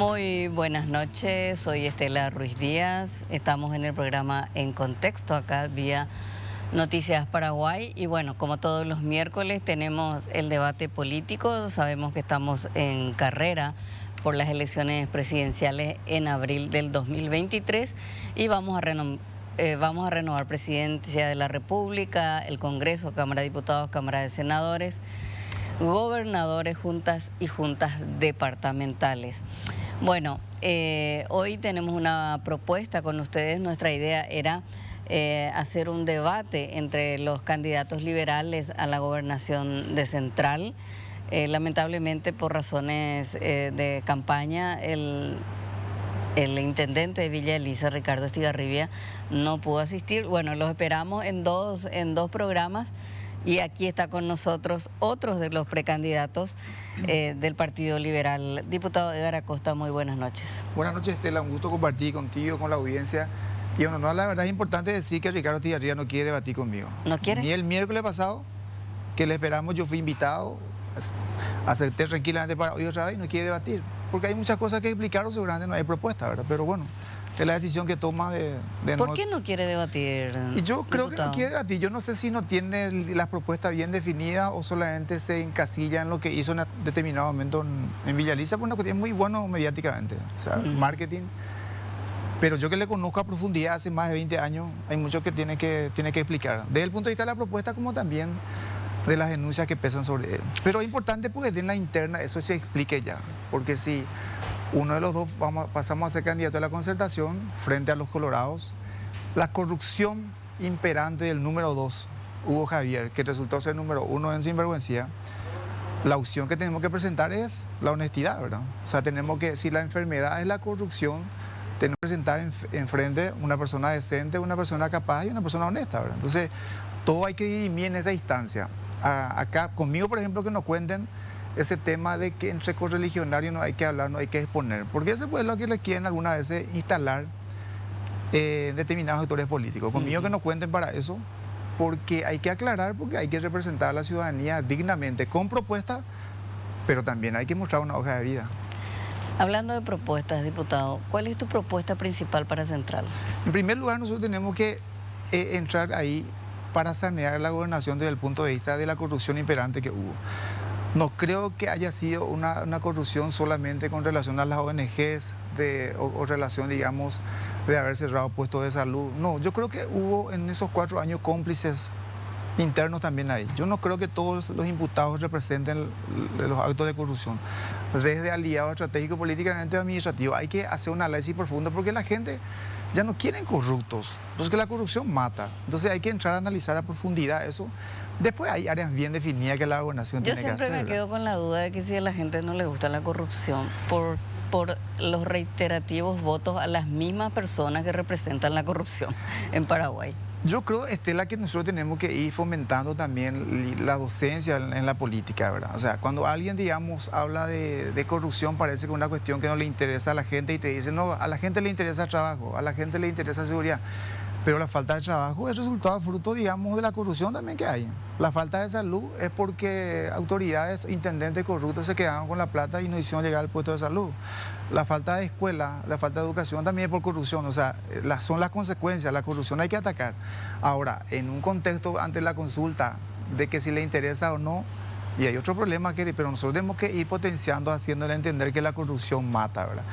Muy buenas noches, soy Estela Ruiz Díaz, estamos en el programa En Contexto, acá vía Noticias Paraguay, y bueno, como todos los miércoles tenemos el debate político. Sabemos que estamos en carrera por las elecciones presidenciales en abril del 2023 y vamos a renovar Presidencia de la República, el Congreso, Cámara de Diputados, Cámara de Senadores, gobernadores, juntas y juntas departamentales. Bueno, hoy tenemos una propuesta con ustedes. Nuestra idea era hacer un debate entre los candidatos liberales a la gobernación de Central. Lamentablemente, por razones de campaña, el intendente de Villa Elisa, Ricardo Estigarribia, no pudo asistir. Bueno, los esperamos en dos programas. Y aquí está con nosotros otros de los precandidatos del Partido Liberal. Diputado Edgar Acosta, muy buenas noches. Buenas noches, Estela. Un gusto compartir contigo, con la audiencia. Y bueno, no, la verdad es importante decir que Ricardo Estigarribia no quiere debatir conmigo. ¿No quiere? Ni el miércoles pasado, que le esperamos, yo fui invitado, acepté tranquilamente para hoy otra vez y no quiere debatir. Porque hay muchas cosas que explicar, o seguramente no hay propuesta, ¿verdad? Pero bueno, es la decisión que toma de ¿Por qué no quiere debatir, Y yo creo diputado? que no quiere debatir. Yo no sé si no tiene las propuestas bien definidas o solamente se encasilla en lo que hizo en un determinado momento en Villa Elisa, por una cuestión muy bueno mediáticamente, o sea, marketing. Pero yo que le conozco a profundidad hace más de 20 años, hay mucho que tiene que explicar. Desde el punto de vista de la propuesta, como también de las denuncias que pesan sobre él. Pero es importante porque en la interna eso se explique ya, porque si uno de los dos pasamos a ser candidato a la concertación frente a los colorados, la corrupción imperante del número 2, Hugo Javier, que resultó ser número 1 en sinvergüencía, la opción que tenemos que presentar es la honestidad, ¿verdad? O sea, tenemos que, si la enfermedad es la corrupción, tenemos que presentar enfrente una persona decente, una persona capaz y una persona honesta, ¿verdad? Entonces, todo hay que dirimir en esta instancia. Acá, conmigo, por ejemplo, que nos cuenten ese tema de que entre correligionarios no hay que hablar, no hay que exponer, porque eso es lo que le quieren algunas veces instalar determinados actores políticos. Conmigo que no cuenten para eso, porque hay que aclarar, porque hay que representar a la ciudadanía dignamente, con propuestas, pero también hay que mostrar una hoja de vida. Hablando de propuestas, diputado, ¿cuál es tu propuesta principal para Central? En primer lugar, nosotros tenemos que entrar ahí para sanear la gobernación desde el punto de vista de la corrupción imperante que hubo. No creo que haya sido una corrupción solamente con relación a las ONGs o relación, digamos, de haber cerrado puestos de salud. No, yo creo que hubo en esos 4 años cómplices internos también ahí. Yo no creo que todos los imputados representen los actos de corrupción. Desde aliados estratégicos, políticamente o administrativos, hay que hacer un análisis profundo porque la gente ya no quiere corruptos, porque la corrupción mata. Entonces hay que entrar a analizar a profundidad eso. Después hay áreas bien definidas que la gobernación tiene que hacer. Yo siempre me quedo con la duda de que si a la gente no le gusta la corrupción, por los reiterativos votos a las mismas personas que representan la corrupción en Paraguay. Yo creo, Estela, que nosotros tenemos que ir fomentando también la docencia en la política, ¿verdad? O sea, cuando alguien, digamos, habla de corrupción, parece que es una cuestión que no le interesa a la gente y te dice, no, a la gente le interesa el trabajo, a la gente le interesa seguridad. Pero la falta de trabajo es resultado fruto, digamos, de la corrupción también que hay. La falta de salud es porque autoridades, intendentes corruptos se quedaron con la plata y no hicieron llegar al puesto de salud. La falta de escuela, la falta de educación también es por corrupción. O sea, son las consecuencias, la corrupción hay que atacar. Ahora, en un contexto ante la consulta de que si le interesa o no, y hay otro problema, pero nosotros tenemos que ir potenciando, haciéndole entender que la corrupción mata, ¿verdad?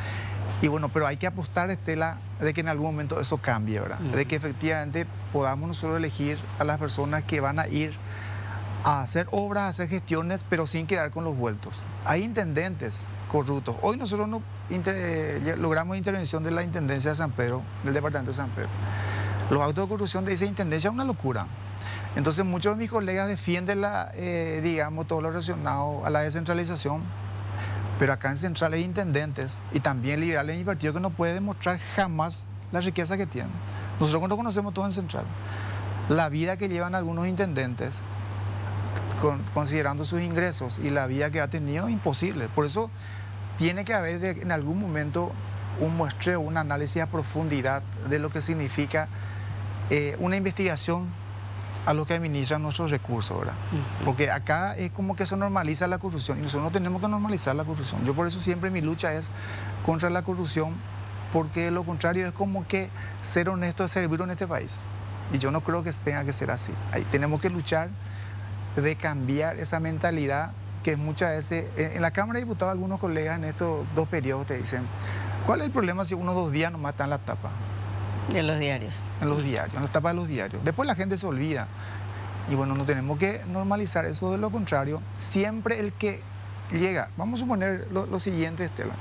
Y bueno, pero hay que apostar, Estela, de que en algún momento eso cambie, ¿verdad? De que efectivamente podamos nosotros elegir a las personas que van a ir a hacer obras, a hacer gestiones, pero sin quedar con los vueltos. Hay intendentes corruptos. Hoy nosotros logramos intervención de la Intendencia de San Pedro, del Departamento de San Pedro. Los actos de corrupción de esa Intendencia es una locura. Entonces muchos de mis colegas defienden digamos, todo lo relacionado a la descentralización. Pero acá en Central hay intendentes y también liberales en mi partido que no pueden demostrar jamás la riqueza que tienen. Nosotros cuando conocemos todo en Central, la vida que llevan algunos intendentes, considerando sus ingresos y la vida que ha tenido, imposible. Por eso tiene que haber en algún momento un muestreo, un análisis a profundidad de lo que significa una investigación a los que administran nuestros recursos, ¿verdad? Porque acá es como que se normaliza la corrupción y nosotros no tenemos que normalizar la corrupción. Yo por eso siempre mi lucha es contra la corrupción, porque lo contrario es como que ser honesto es servir en este país. Y yo no creo que tenga que ser así. Ahí tenemos que luchar de cambiar esa mentalidad que muchas veces, en la Cámara de Diputados algunos colegas en estos 2 periodos te dicen, ¿cuál es el problema si 1 o 2 días nomás está en la tapa? De los diarios. En los diarios, en la tapa de los diarios. Después la gente se olvida. Y bueno, no tenemos que normalizar eso, de lo contrario. Siempre el que llega, vamos a suponer lo siguiente, Estela.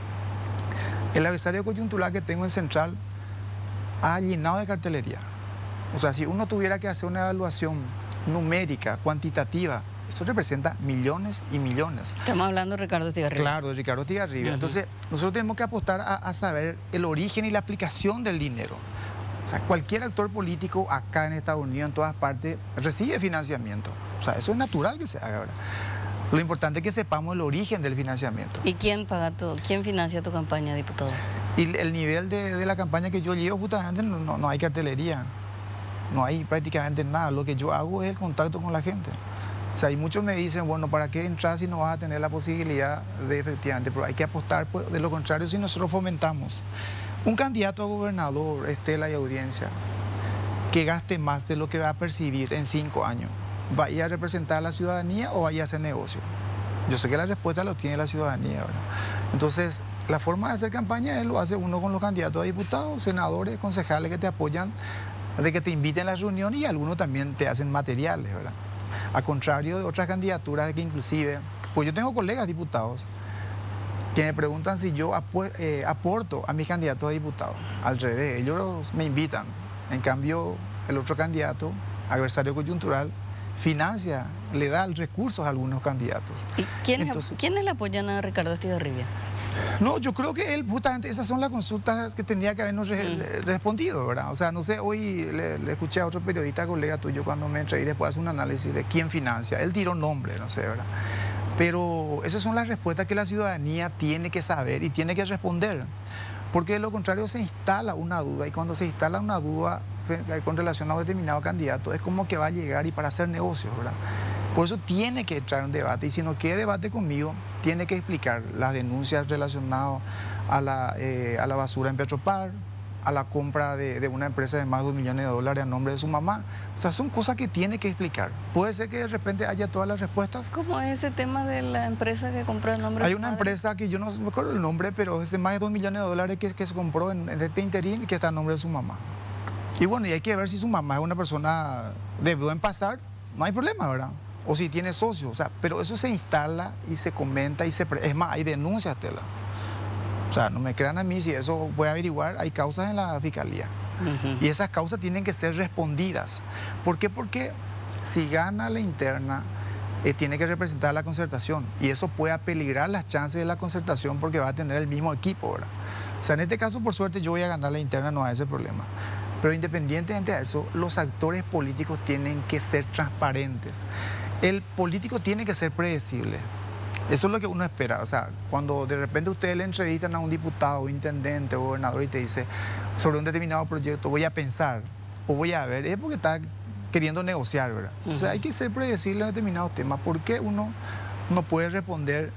El adversario coyuntural que tengo en Central ha llenado de cartelería. O sea, si uno tuviera que hacer una evaluación numérica, cuantitativa, eso representa millones y millones. Estamos hablando de Ricardo Estigarribia. Claro, de Ricardo Estigarribia. Entonces, nosotros tenemos que apostar a saber el origen y la aplicación del dinero. O sea, cualquier actor político acá en Estados Unidos, en todas partes, recibe financiamiento. O sea, eso es natural que se haga ahora. Lo importante es que sepamos el origen del financiamiento. ¿Y quién financia tu campaña, diputado? Y el nivel de la campaña que yo llevo, justamente, no hay cartelería. No hay prácticamente nada. Lo que yo hago es el contacto con la gente. O sea, y muchos me dicen, bueno, ¿para qué entrar si no vas a tener la posibilidad de efectivamente? Pero hay que apostar, pues, de lo contrario, si nosotros fomentamos un candidato a gobernador, Estela y audiencia, que gaste más de lo que va a percibir en 5 años, ¿vaya a representar a la ciudadanía o vaya a hacer negocio? Yo sé que la respuesta lo tiene la ciudadanía, ¿verdad? Entonces, la forma de hacer campaña lo hace uno con los candidatos a diputados, senadores, concejales que te apoyan, de que te inviten a las reuniones, y algunos también te hacen materiales, ¿verdad? A contrario de otras candidaturas que inclusive, pues yo tengo colegas diputados que me preguntan si yo aporto a mis candidatos a diputados. Al revés, ellos me invitan. En cambio, el otro candidato, adversario coyuntural, financia, le da recursos a algunos candidatos. ¿Y quiénes le apoyan a Ricardo Estigarribia? No, yo creo que él, justamente, esas son las consultas que tendría que habernos respondido, ¿verdad? O sea, no sé, hoy le escuché a otro periodista, colega tuyo, cuando me entré y después hace un análisis de quién financia. Él tiró nombre, no sé, ¿verdad? Pero esas son las respuestas que la ciudadanía tiene que saber y tiene que responder. Porque de lo contrario se instala una duda, y cuando se instala una duda con relación a un determinado candidato, es como que va a llegar y para hacer negocios, ¿verdad? Por eso tiene que entrar en debate, y si no quiere debate conmigo, tiene que explicar las denuncias relacionadas a la basura en Petropar, a la compra de una empresa de más de $1 millón a nombre de su mamá. O sea, son cosas que tiene que explicar. Puede ser que de repente haya todas las respuestas. ¿Cómo es ese tema de la empresa que compró el nombre de su Hay una madre? empresa que yo no me acuerdo el nombre, pero es de más de $2 millones que se compró en este interín y que está a nombre de su mamá. Y bueno, y hay que ver si su mamá es una persona de buen pasar, no hay problema, ¿verdad? O si tiene socios, o sea, pero eso se instala y se comenta y es más, hay denuncias, Tela. O sea, no me crean a mí, si eso voy a averiguar, hay causas en la fiscalía. Y esas causas tienen que ser respondidas. ¿Por qué? Porque si gana la interna, tiene que representar la concertación, y eso puede apeligrar las chances de la concertación porque va a tener el mismo equipo, ¿verdad? O sea, en este caso, por suerte, yo voy a ganar la interna, no hay ese problema. Pero independientemente de eso, los actores políticos tienen que ser transparentes. El político tiene que ser predecible. Eso es lo que uno espera. O sea, cuando de repente ustedes le entrevistan a un diputado, intendente o gobernador y te dice sobre un determinado proyecto, voy a pensar o voy a ver, es porque está queriendo negociar, ¿verdad? O sea, hay que ser predecible en determinados temas. ¿Por qué uno no puede responder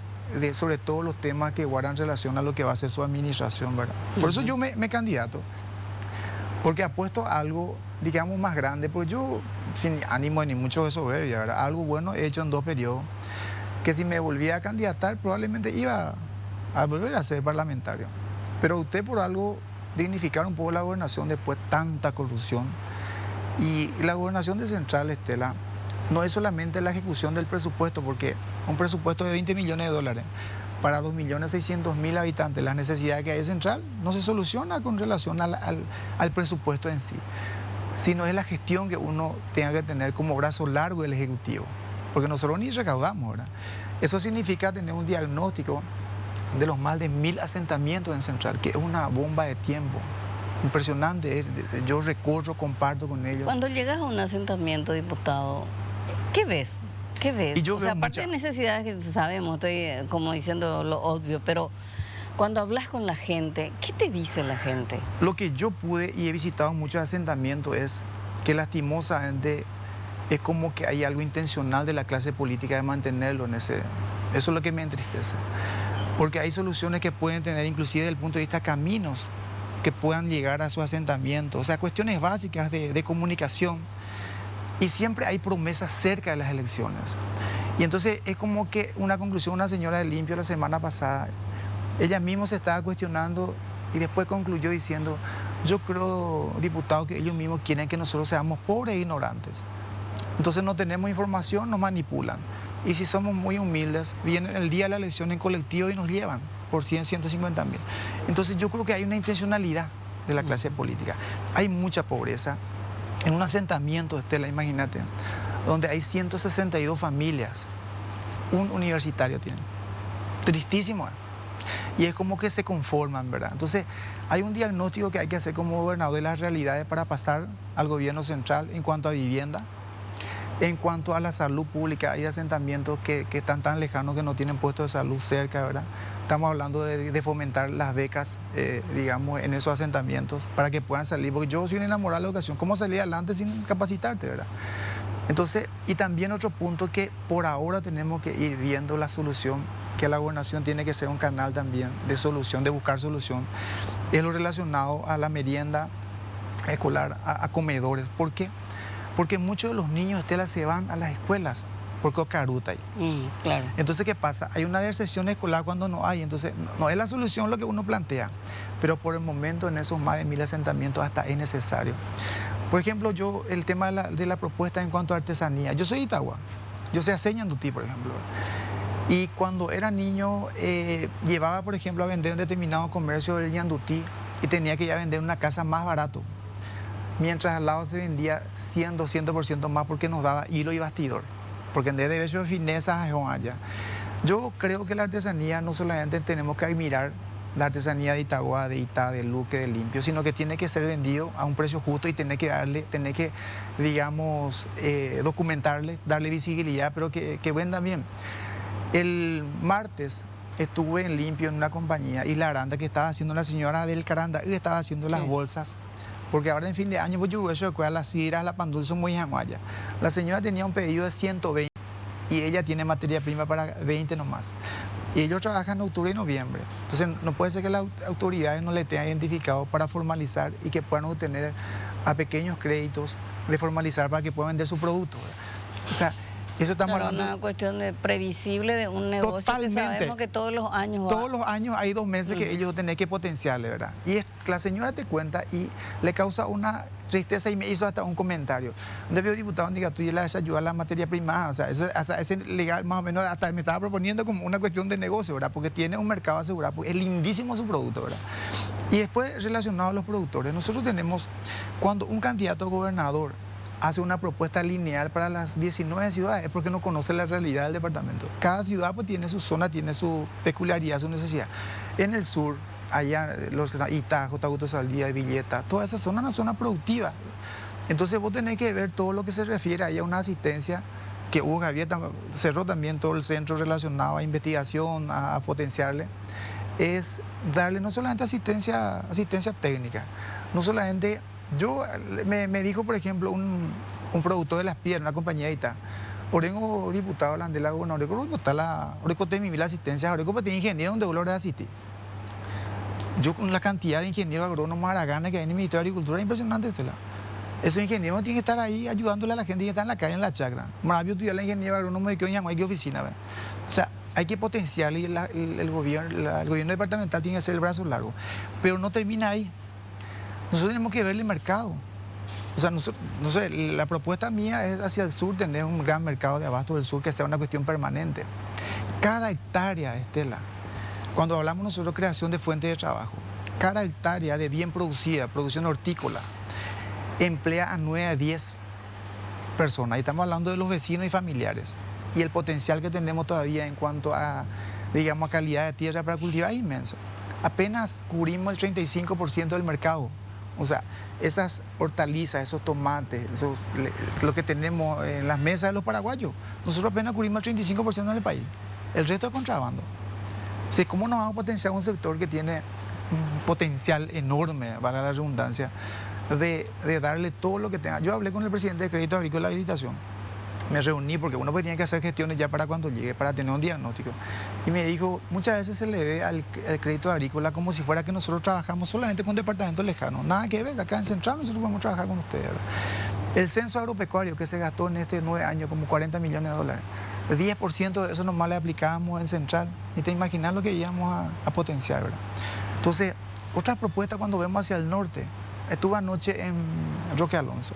sobre todo los temas que guardan relación a lo que va a ser su administración, ¿verdad? Por eso yo me candidato, porque apuesto a algo, digamos, más grande, porque yo, sin ánimo ni mucho de soberbia, ¿verdad? Algo bueno he hecho en 2 periodos, que si me volvía a candidatar probablemente iba a volver a ser parlamentario. Pero usted por algo dignificar un poco la gobernación después de tanta corrupción. Y la gobernación de Central, Estela, no es solamente la ejecución del presupuesto, porque un presupuesto de $20 millones para 2.600.000 habitantes, las necesidades que hay en Central no se soluciona con relación al presupuesto en sí, sino es la gestión que uno tenga que tener como brazo largo del Ejecutivo, porque nosotros ni recaudamos, ¿verdad? Eso significa tener un diagnóstico de los más de 1.000 asentamientos en Central, que es una bomba de tiempo impresionante. Yo recorro, comparto con ellos. Cuando llegas a un asentamiento, diputado, ¿qué ves? ¿Qué ves? Y yo o sea, veo aparte de necesidades que sabemos, estoy como diciendo lo obvio, pero cuando hablas con la gente, ¿qué te dice la gente? Lo que yo pude y he visitado muchos asentamientos es que lastimosamente es como que hay algo intencional de la clase política de mantenerlo en ese... Eso es lo que me entristece. Porque hay soluciones que pueden tener, inclusive desde el punto de vista caminos, que puedan llegar a su asentamiento. O sea, cuestiones básicas de comunicación. Y siempre hay promesas cerca de las elecciones. Y entonces es como que una conclusión, una señora de Limpio la semana pasada, ella misma se estaba cuestionando y después concluyó diciendo, yo creo, diputado, que ellos mismos quieren que nosotros seamos pobres e ignorantes. Entonces no tenemos información, nos manipulan. Y si somos muy humildes, vienen el día de la elección en colectivo y nos llevan por 100, 150 mil. Entonces yo creo que hay una intencionalidad de la clase política. Hay mucha pobreza. En un asentamiento, Estela, imagínate, donde hay 162 familias, un universitario tiene. Tristísimo. Y es como que se conforman, ¿verdad? Entonces, hay un diagnóstico que hay que hacer como gobernador de las realidades para pasar al gobierno central en cuanto a vivienda, en cuanto a la salud pública. Hay asentamientos que están tan lejanos que no tienen puestos de salud cerca, ¿verdad? Estamos hablando de fomentar las becas, digamos, en esos asentamientos para que puedan salir, porque yo soy un enamorado de la educación. ¿Cómo salir adelante sin capacitarte, verdad? Entonces, y también otro punto que por ahora tenemos que ir viendo la solución, que la gobernación tiene que ser un canal también de solución, de buscar solución, es lo relacionado a la merienda escolar, a comedores. ¿Por qué? Porque muchos de los niños, Estela, se van a las escuelas porque caruta ahí. Claro. Entonces, ¿qué pasa? Hay una deserción escolar cuando no hay. Entonces, no es la solución lo que uno plantea, pero por el momento en esos más de 1000 asentamientos hasta es necesario. Por ejemplo, yo, el tema de la propuesta en cuanto a artesanía. Yo soy de Itagua, yo sé hacer ñandutí, por ejemplo. Y cuando era niño, llevaba, por ejemplo, a vender en determinado comercio del ñandutí y tenía que ir a vender en una casa más barato. Mientras al lado se vendía 100, 200% más porque nos daba hilo y bastidor. Porque en vez de eso fineza allá. Yo creo que la artesanía no solamente tenemos que admirar la artesanía de Itagua, de Itá, de Luque, de Limpio, sino que tiene que ser vendido a un precio justo y tener que, digamos, documentarle, darle visibilidad, pero que venda bien. El martes estuve en Limpio en una compañía, Isla Aranda, que estaba haciendo la señora del Caranda, y estaba haciendo las bolsas. Porque ahora en fin de año, pues yo recuerdo las sidras, la pandul son muy jaguaya. La señora tenía un pedido de 120 y ella tiene materia prima para 20 nomás. Y ellos trabajan en octubre y noviembre. Entonces no puede ser que las autoridades no le tengan identificado para formalizar y que puedan obtener a pequeños créditos de formalizar para que puedan vender su producto, ¿verdad? O sea, eso estamos hablando. Una cuestión previsible de un negocio. Totalmente. Que sabemos que todos los años va. Todos los años hay 2 meses que ellos tienen que potenciarle, ¿verdad? Y la señora te cuenta y le causa una tristeza y me hizo hasta un comentario. Donde veo diputado, diga, tú ya le vas a ayudar a la materia prima, o sea, ese legal más o menos, hasta me estaba proponiendo como una cuestión de negocio, ¿verdad? Porque tiene un mercado asegurado, porque es lindísimo su producto, ¿verdad? Y después, relacionado a los productores, nosotros tenemos, cuando un candidato a gobernador hace una propuesta lineal para las 19 ciudades, es porque no conoce la realidad del departamento. Cada ciudad pues tiene su zona, tiene su peculiaridad, su necesidad. En el sur, allá, Itajo, Taguto-Saldía, Villeta, toda esa zona es una zona productiva. Entonces vos tenés que ver todo lo que se refiere a una asistencia, que Hugo Javier cerró también todo el centro relacionado a investigación, a potenciarle, es darle no solamente asistencia técnica, no solamente... me dijo, por ejemplo, un productor de Las Piedras, una compañía de Ita, Orengo diputado de la gobernadora, Orengo tiene mil asistencias, Orengo tiene ingeniero de Dolores de Asiti. Yo con la cantidad de ingenieros agrónomos araganes que hay en el Ministerio de Agricultura es impresionante, Estela. Esos ingenieros tienen que estar ahí ayudándole a la gente que está en la calle, en la chacra. Maravilla estudiar la ingeniería agrónomo de que hay que oficina, ¿verdad? O sea, hay que potenciarle y el gobierno departamental tiene que hacer el brazo largo. Pero no termina ahí. Nosotros tenemos que ver el mercado. O sea, no sé, la propuesta mía es hacia el sur tener un gran mercado de abasto del sur que sea una cuestión permanente. Cada hectárea, Estela, cuando hablamos nosotros de creación de fuentes de trabajo, cada hectárea de bien producida, producción hortícola, emplea a 9 a 10 personas. Y estamos hablando de los vecinos y familiares. Y el potencial que tenemos todavía en cuanto a, digamos, a calidad de tierra para cultivar es inmenso. Apenas cubrimos el 35% del mercado. O sea, esas hortalizas, esos tomates, lo que tenemos en las mesas de los paraguayos, nosotros apenas cubrimos el 35% del país. El resto es contrabando. O sea, ¿cómo nos vamos a potenciar un sector que tiene un potencial enorme, valga la redundancia, de darle todo lo que tenga? Yo hablé con el presidente de Crédito Agrícola y Habilitación me reuní porque uno pues tiene que hacer gestiones ya para cuando llegue, para tener un diagnóstico. Y me dijo, muchas veces se le ve al crédito agrícola como si fuera que nosotros trabajamos solamente con departamentos lejanos. Nada que ver, acá en Central nosotros vamos a trabajar con ustedes, ¿verdad? El censo agropecuario que se gastó en este 9 años como 40 millones de dólares, el 10% de eso nomás le aplicábamos en Central. Y te imaginas lo que íbamos a potenciar, ¿verdad? Entonces, otra propuesta cuando vemos hacia el norte. Estuve anoche en Roque Alonso.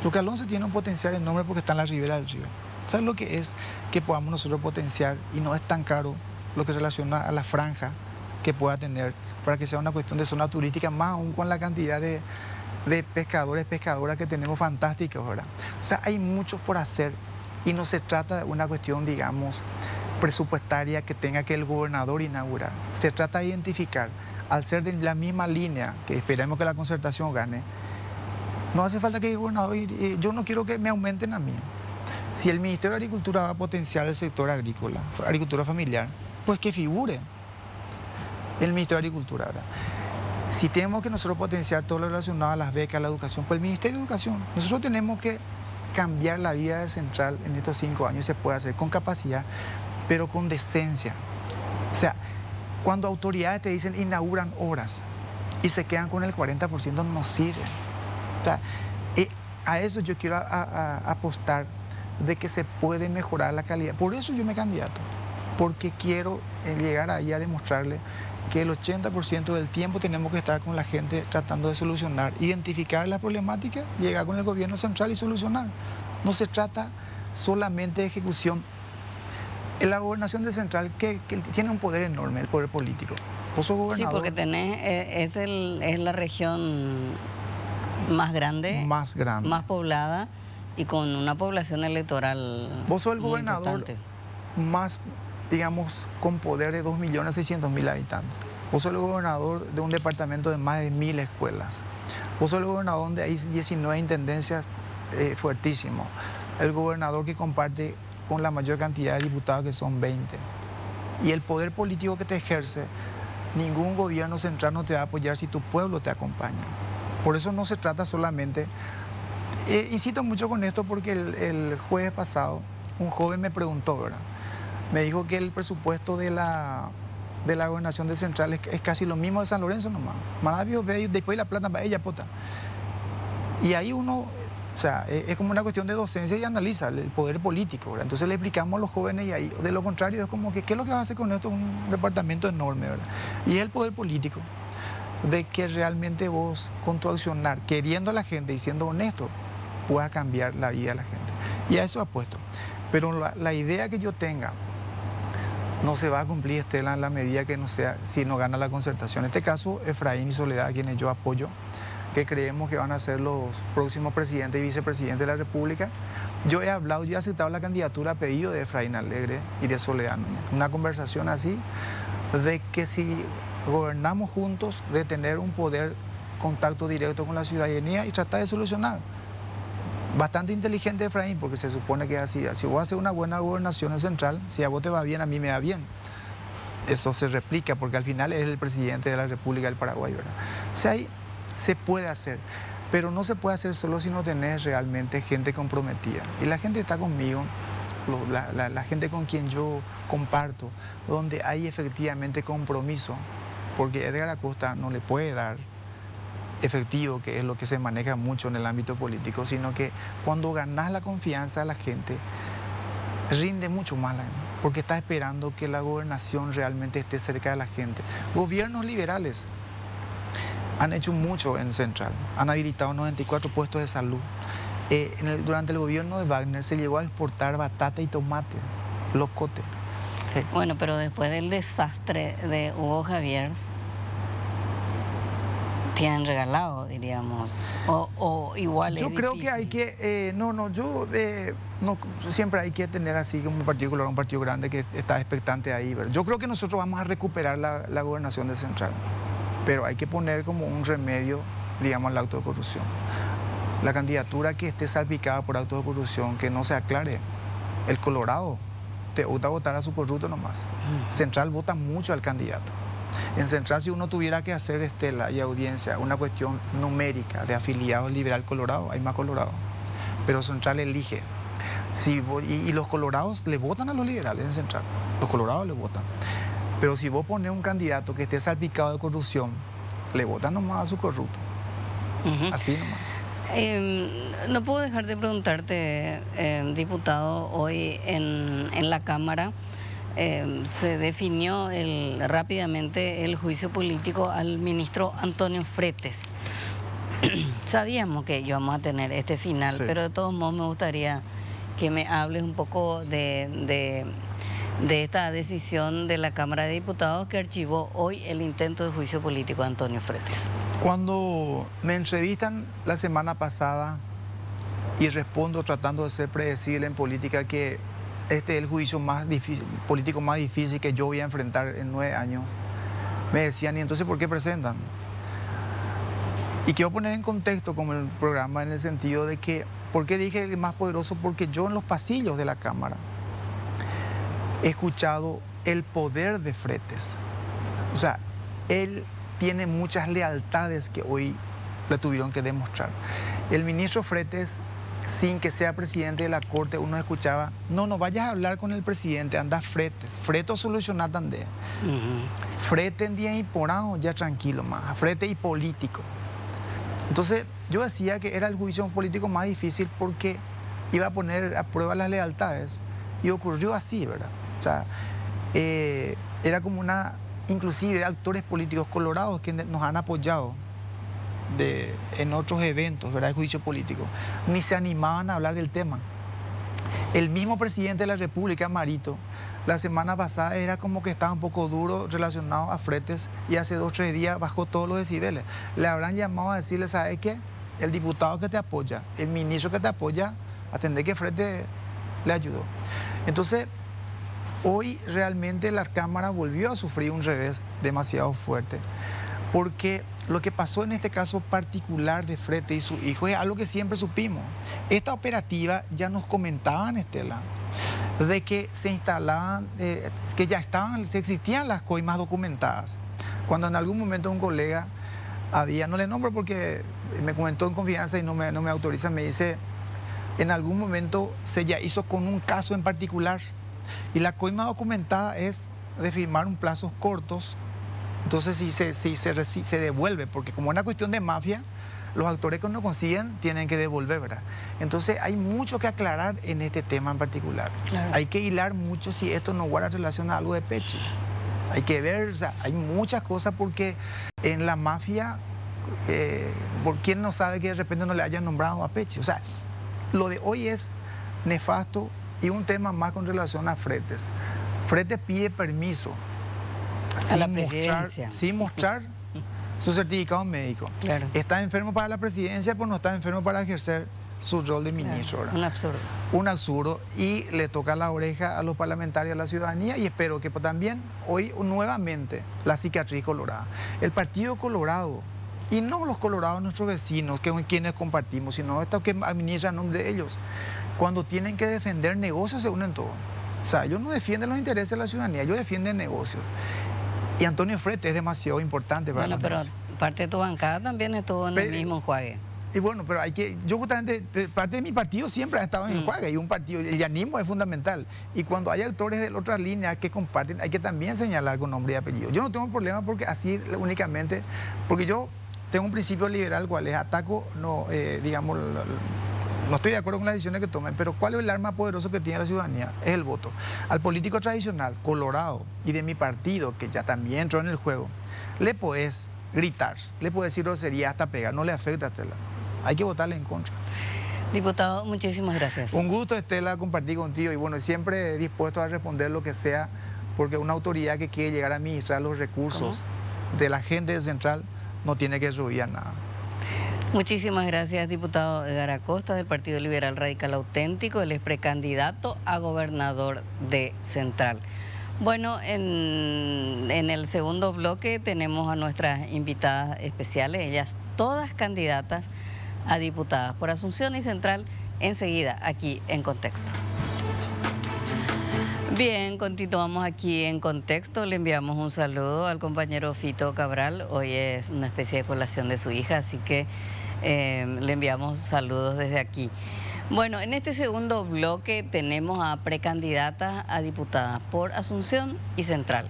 Roque Alonso tiene un potencial enorme porque está en la ribera del río. ¿Sabes lo que es que podamos nosotros potenciar y no es tan caro lo que relaciona a la franja que pueda tener para que sea una cuestión de zona turística, más aún con la cantidad de pescadores, pescadoras que tenemos fantásticos, ¿verdad? O sea, hay mucho por hacer y no se trata de una cuestión, digamos, presupuestaria que tenga que el gobernador inaugurar. Se trata de identificar, al ser de la misma línea, que esperemos que la concertación gane, no hace falta que el gobernador, yo no quiero que me aumenten a mí. Si el Ministerio de Agricultura va a potenciar el sector agrícola, agricultura familiar, pues que figure el Ministerio de Agricultura, ¿verdad? Si tenemos que nosotros potenciar todo lo relacionado a las becas, a la educación, pues el Ministerio de Educación, nosotros tenemos que cambiar la vida de Central en estos 5 años, se puede hacer con capacidad, pero con decencia. O sea, cuando autoridades te dicen inauguran obras y se quedan con el 40%, no sirve. O sea, a eso yo quiero apostar de que se puede mejorar la calidad. Por eso yo me candidato, porque quiero llegar ahí a demostrarle que el 80% del tiempo tenemos que estar con la gente tratando de solucionar, identificar la problemática, llegar con el gobierno central y solucionar. No se trata solamente de ejecución. En la gobernación de Central que tiene un poder enorme, el poder político. Vos sos gobernador. Sí, porque tenés, es la región más grande, más poblada y con una población electoral. Vos sos el gobernador más, digamos, con poder de 2.600.000 habitantes. Vos sos el gobernador de un departamento de más de 1.000 escuelas. Vos sos el gobernador donde hay 19 intendencias fuertísimos. El gobernador que comparte con la mayor cantidad de diputados, que son 20. Y el poder político que te ejerce, ningún gobierno central no te va a apoyar si tu pueblo te acompaña. Por eso no se trata solamente... insisto mucho con esto porque el jueves pasado un joven me preguntó, ¿verdad? Me dijo que el presupuesto de la gobernación de Central es casi lo mismo de San Lorenzo nomás. Maravilloso, después la plata para ella, pota. Y ahí uno... O sea, es como una cuestión de docencia y analiza el poder político, ¿verdad? Entonces le explicamos a los jóvenes y ahí, de lo contrario, es como que, ¿qué es lo que vas a hacer con esto? Un departamento enorme, ¿verdad? Y es el poder político, de que realmente vos, con tu accionar, queriendo a la gente y siendo honesto, puedas cambiar la vida de la gente. Y a eso apuesto. Pero la idea que yo tenga no se va a cumplir, Estela, en la medida que no sea, si no gana la concertación. En este caso, Efraín y Soledad, a quienes yo apoyo, que creemos que van a ser los próximos presidentes y vicepresidentes de la República. Yo he hablado, yo he aceptado la candidatura a pedido de Efraín Alegre y de Soledad Núñez. Una conversación así, de que si gobernamos juntos, de tener un poder, contacto directo con la ciudadanía y tratar de solucionar. Bastante inteligente Efraín, porque se supone que es así. Si vos haces una buena gobernación en Central, si a vos te va bien, a mí me va bien. Eso se replica, porque al final es el presidente de la República del Paraguay, ¿verdad? O sea, ahí se puede hacer, pero no se puede hacer solo si no tenés realmente gente comprometida. Y la gente está conmigo, la gente con quien yo comparto, donde hay efectivamente compromiso, porque Edgar Acosta no le puede dar efectivo, que es lo que se maneja mucho en el ámbito político, sino que cuando ganás la confianza de la gente, rinde mucho más la gente, porque está esperando que la gobernación realmente esté cerca de la gente. Gobiernos liberales han hecho mucho en Central, han habilitado 94 puestos de salud. Durante el gobierno de Wagner se llegó a exportar batata y tomate, locote. Bueno, pero después del desastre de Hugo Javier, tienen regalado, diríamos, o igual yo es creo difícil. Que hay que, siempre hay que tener así como un partido grande que está expectante ahí, ¿verdad? Yo creo que nosotros vamos a recuperar la gobernación de Central, pero hay que poner como un remedio, digamos, al acto de corrupción. La candidatura que esté salpicada por actos de corrupción, que no se aclare. El Colorado te gusta votar a su corrupto nomás. Central vota mucho al candidato. En Central, si uno tuviera que hacer, Estela y audiencia, una cuestión numérica de afiliados liberal Colorado, hay más Colorado. Pero Central elige. Y los colorados le votan a los liberales en Central. Los colorados le votan. Pero si vos pones un candidato que esté salpicado de corrupción, le votan nomás a su corrupto. Así nomás. No puedo dejar de preguntarte, diputado, hoy en la Cámara se definió rápidamente el juicio político al ministro Antonio Fretes. Sabíamos que íbamos a tener este final, sí, pero de todos modos me gustaría que me hables un poco de esta decisión de la Cámara de Diputados que archivó hoy el intento de juicio político de Antonio Fretes. Cuando me entrevistan la semana pasada y respondo tratando de ser predecible en política que este es el juicio más difícil, político más difícil que yo voy a enfrentar en 9 años, me decían, ¿y entonces por qué presentan? Y quiero poner en contexto como el programa en el sentido de que, ¿por qué dije el más poderoso? Porque yo en los pasillos de la Cámara he escuchado el poder de Fretes. O sea, él tiene muchas lealtades que hoy le tuvieron que demostrar. El ministro Fretes, sin que sea presidente de la Corte, uno escuchaba, no vayas a hablar con el presidente, anda Fretes, Freto soluciona tande. Frete en día importando, ya tranquilo más, Frete y político. Entonces, yo decía que era el juicio político más difícil porque iba a poner a prueba las lealtades. Y ocurrió así, ¿verdad? O sea, era como una, inclusive actores políticos colorados que nos han apoyado en otros eventos, ¿verdad? De juicio político, ni se animaban a hablar del tema. El mismo presidente de la República, Marito, la semana pasada era como que estaba un poco duro relacionado a Fretes y hace 2 o 3 días bajó todos los decibeles. Le habrán llamado a decirle, ¿sabes qué? El diputado que te apoya, el ministro que te apoya, atender que Fretes le ayudó. Entonces, hoy realmente la Cámara volvió a sufrir un revés demasiado fuerte, porque lo que pasó en este caso particular de Fretes y su hijo es algo que siempre supimos. Esta operativa ya nos comentaban, Estela, de que se instalaban, que ya existían las coimas documentadas. Cuando en algún momento un colega no le nombro porque me comentó en confianza y no me autoriza, me dice, en algún momento se ya hizo con un caso en particular y la coima documentada es de firmar un plazos cortos. Entonces si se devuelve, porque como es una cuestión de mafia, los actores que no consiguen tienen que devolver, ¿verdad? Entonces hay mucho que aclarar en este tema en particular. Claro. Hay que hilar mucho si esto no guarda relación a algo de pecho. Hay que ver, o sea, hay muchas cosas porque en la mafia, ¿por quién no sabe que de repente no le hayan nombrado a Peche? O sea, lo de hoy es nefasto y un tema más con relación a Fretes. Fretes pide permiso sin mostrar su certificado médico. Claro. Está enfermo para la presidencia, pero no está enfermo para ejercer su rol de ministro. Claro. Un absurdo. Un absurdo, y le toca la oreja a los parlamentarios, a la ciudadanía, y espero que también hoy nuevamente la cicatriz colorada. El Partido Colorado, y no los colorados nuestros vecinos, que con quienes compartimos, sino estos que administran en nombre de ellos, cuando tienen que defender negocios se unen todos. O sea, ellos no defienden los intereses de la ciudadanía, ellos defienden negocios. Y Antonio Fretes es demasiado importante para nosotros. Bueno, pero parte de tu bancada también estuvo en el mismo enjuague. Y bueno, pero yo justamente, parte de mi partido siempre ha estado en el enjuague, y un partido, el llanismo es fundamental. Y cuando hay actores de otras líneas que comparten, hay que también señalar con nombre y apellido. Yo no tengo problema porque así únicamente, porque yo tengo un principio liberal, cual es ataco, digamos, no estoy de acuerdo con las decisiones que tomen, pero ¿cuál es el arma poderoso que tiene la ciudadanía? Es el voto. Al político tradicional, colorado, y de mi partido, que ya también entró en el juego, le podés gritar, le podés decir grosería, hasta pegar, no le afecta, Estela. Hay que votarle en contra. Diputado, muchísimas gracias. Un gusto, Estela, compartir contigo, y bueno, siempre dispuesto a responder lo que sea, porque una autoridad que quiere llegar a administrar los recursos de la gente de Central no tiene que subir nada. Muchísimas gracias, diputado Edgar Acosta, del Partido Liberal Radical Auténtico. Él es precandidato a gobernador de Central. Bueno, en el segundo bloque tenemos a nuestras invitadas especiales, ellas todas candidatas a diputadas por Asunción y Central, enseguida aquí en Contexto. Bien, continuamos aquí en Contexto. Le enviamos un saludo al compañero Fito Cabral. Hoy es una especie de colación de su hija, así que le enviamos saludos desde aquí. Bueno, en este segundo bloque tenemos a precandidatas a diputadas por Asunción y Central.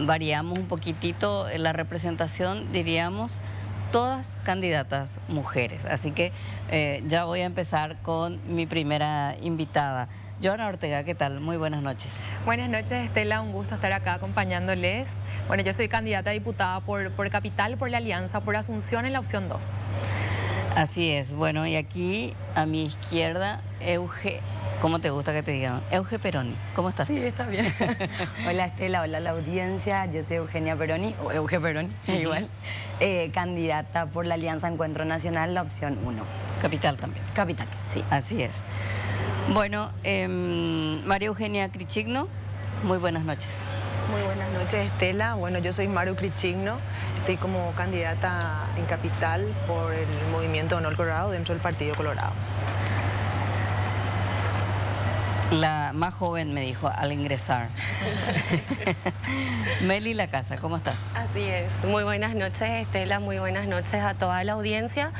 Variamos un poquitito la representación, diríamos, todas candidatas mujeres. Así que ya voy a empezar con mi primera invitada. Joana Ortega, ¿qué tal? Muy buenas noches. Buenas noches, Estela, un gusto estar acá acompañándoles. Bueno, yo soy candidata a diputada por Capital, por la Alianza por Asunción en la opción 2. Así es. Bueno, y aquí a mi izquierda, Euge, ¿cómo te gusta que te digan? Euge Peroni, ¿cómo estás? Sí, está bien. Hola Estela, hola la audiencia, yo soy Eugenia Peroni, o Euge Peroni, igual, candidata por la Alianza Encuentro Nacional, la opción 1. Capital también. Capital, sí. Así es. Bueno, María Eugenia Crichigno, muy buenas noches. Muy buenas noches, Estela. Bueno, yo soy Maru Crichigno, estoy como candidata en Capital por el Movimiento Honor Colorado dentro del Partido Colorado. La más joven me dijo al ingresar. Meli La Casa, ¿cómo estás? Así es. Muy buenas noches, Estela. Muy buenas noches a toda la audiencia.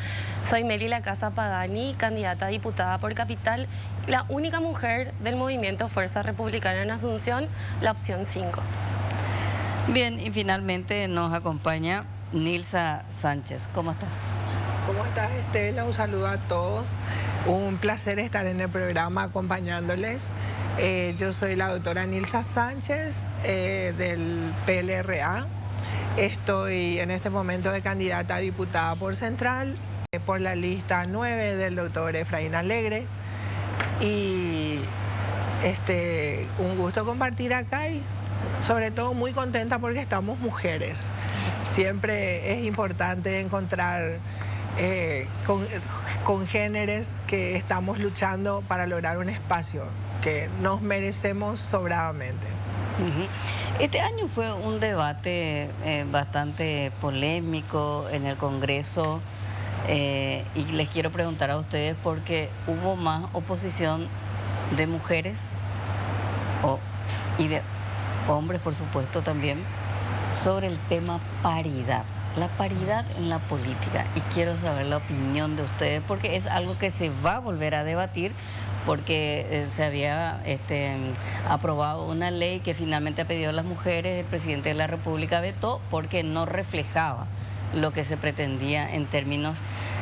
Soy Meli La Casa Pagani, candidata a diputada por Capital, la única mujer del movimiento Fuerza Republicana en Asunción, la opción 5. Bien, y finalmente nos acompaña Nilsa Sánchez. ¿Cómo estás? ¿Cómo estás, Estela? Un saludo a todos. Un placer estar en el programa acompañándoles. Yo soy la doctora Nilsa Sánchez del PLRA. Estoy en este momento de candidata a diputada por Central, por la lista 9 del doctor Efraín Alegre. Y un gusto compartir acá y sobre todo muy contenta porque estamos mujeres. Siempre es importante encontrar congéneres que estamos luchando para lograr un espacio que nos merecemos sobradamente. Este año fue un debate bastante polémico en el Congreso y les quiero preguntar a ustedes porque hubo más oposición de mujeres y de hombres, por supuesto, también, sobre el tema paridad. La paridad en la política, y quiero saber la opinión de ustedes porque es algo que se va a volver a debatir porque se había aprobado una ley que finalmente ha pedido a las mujeres, el presidente de la República vetó porque no reflejaba lo que se pretendía en términos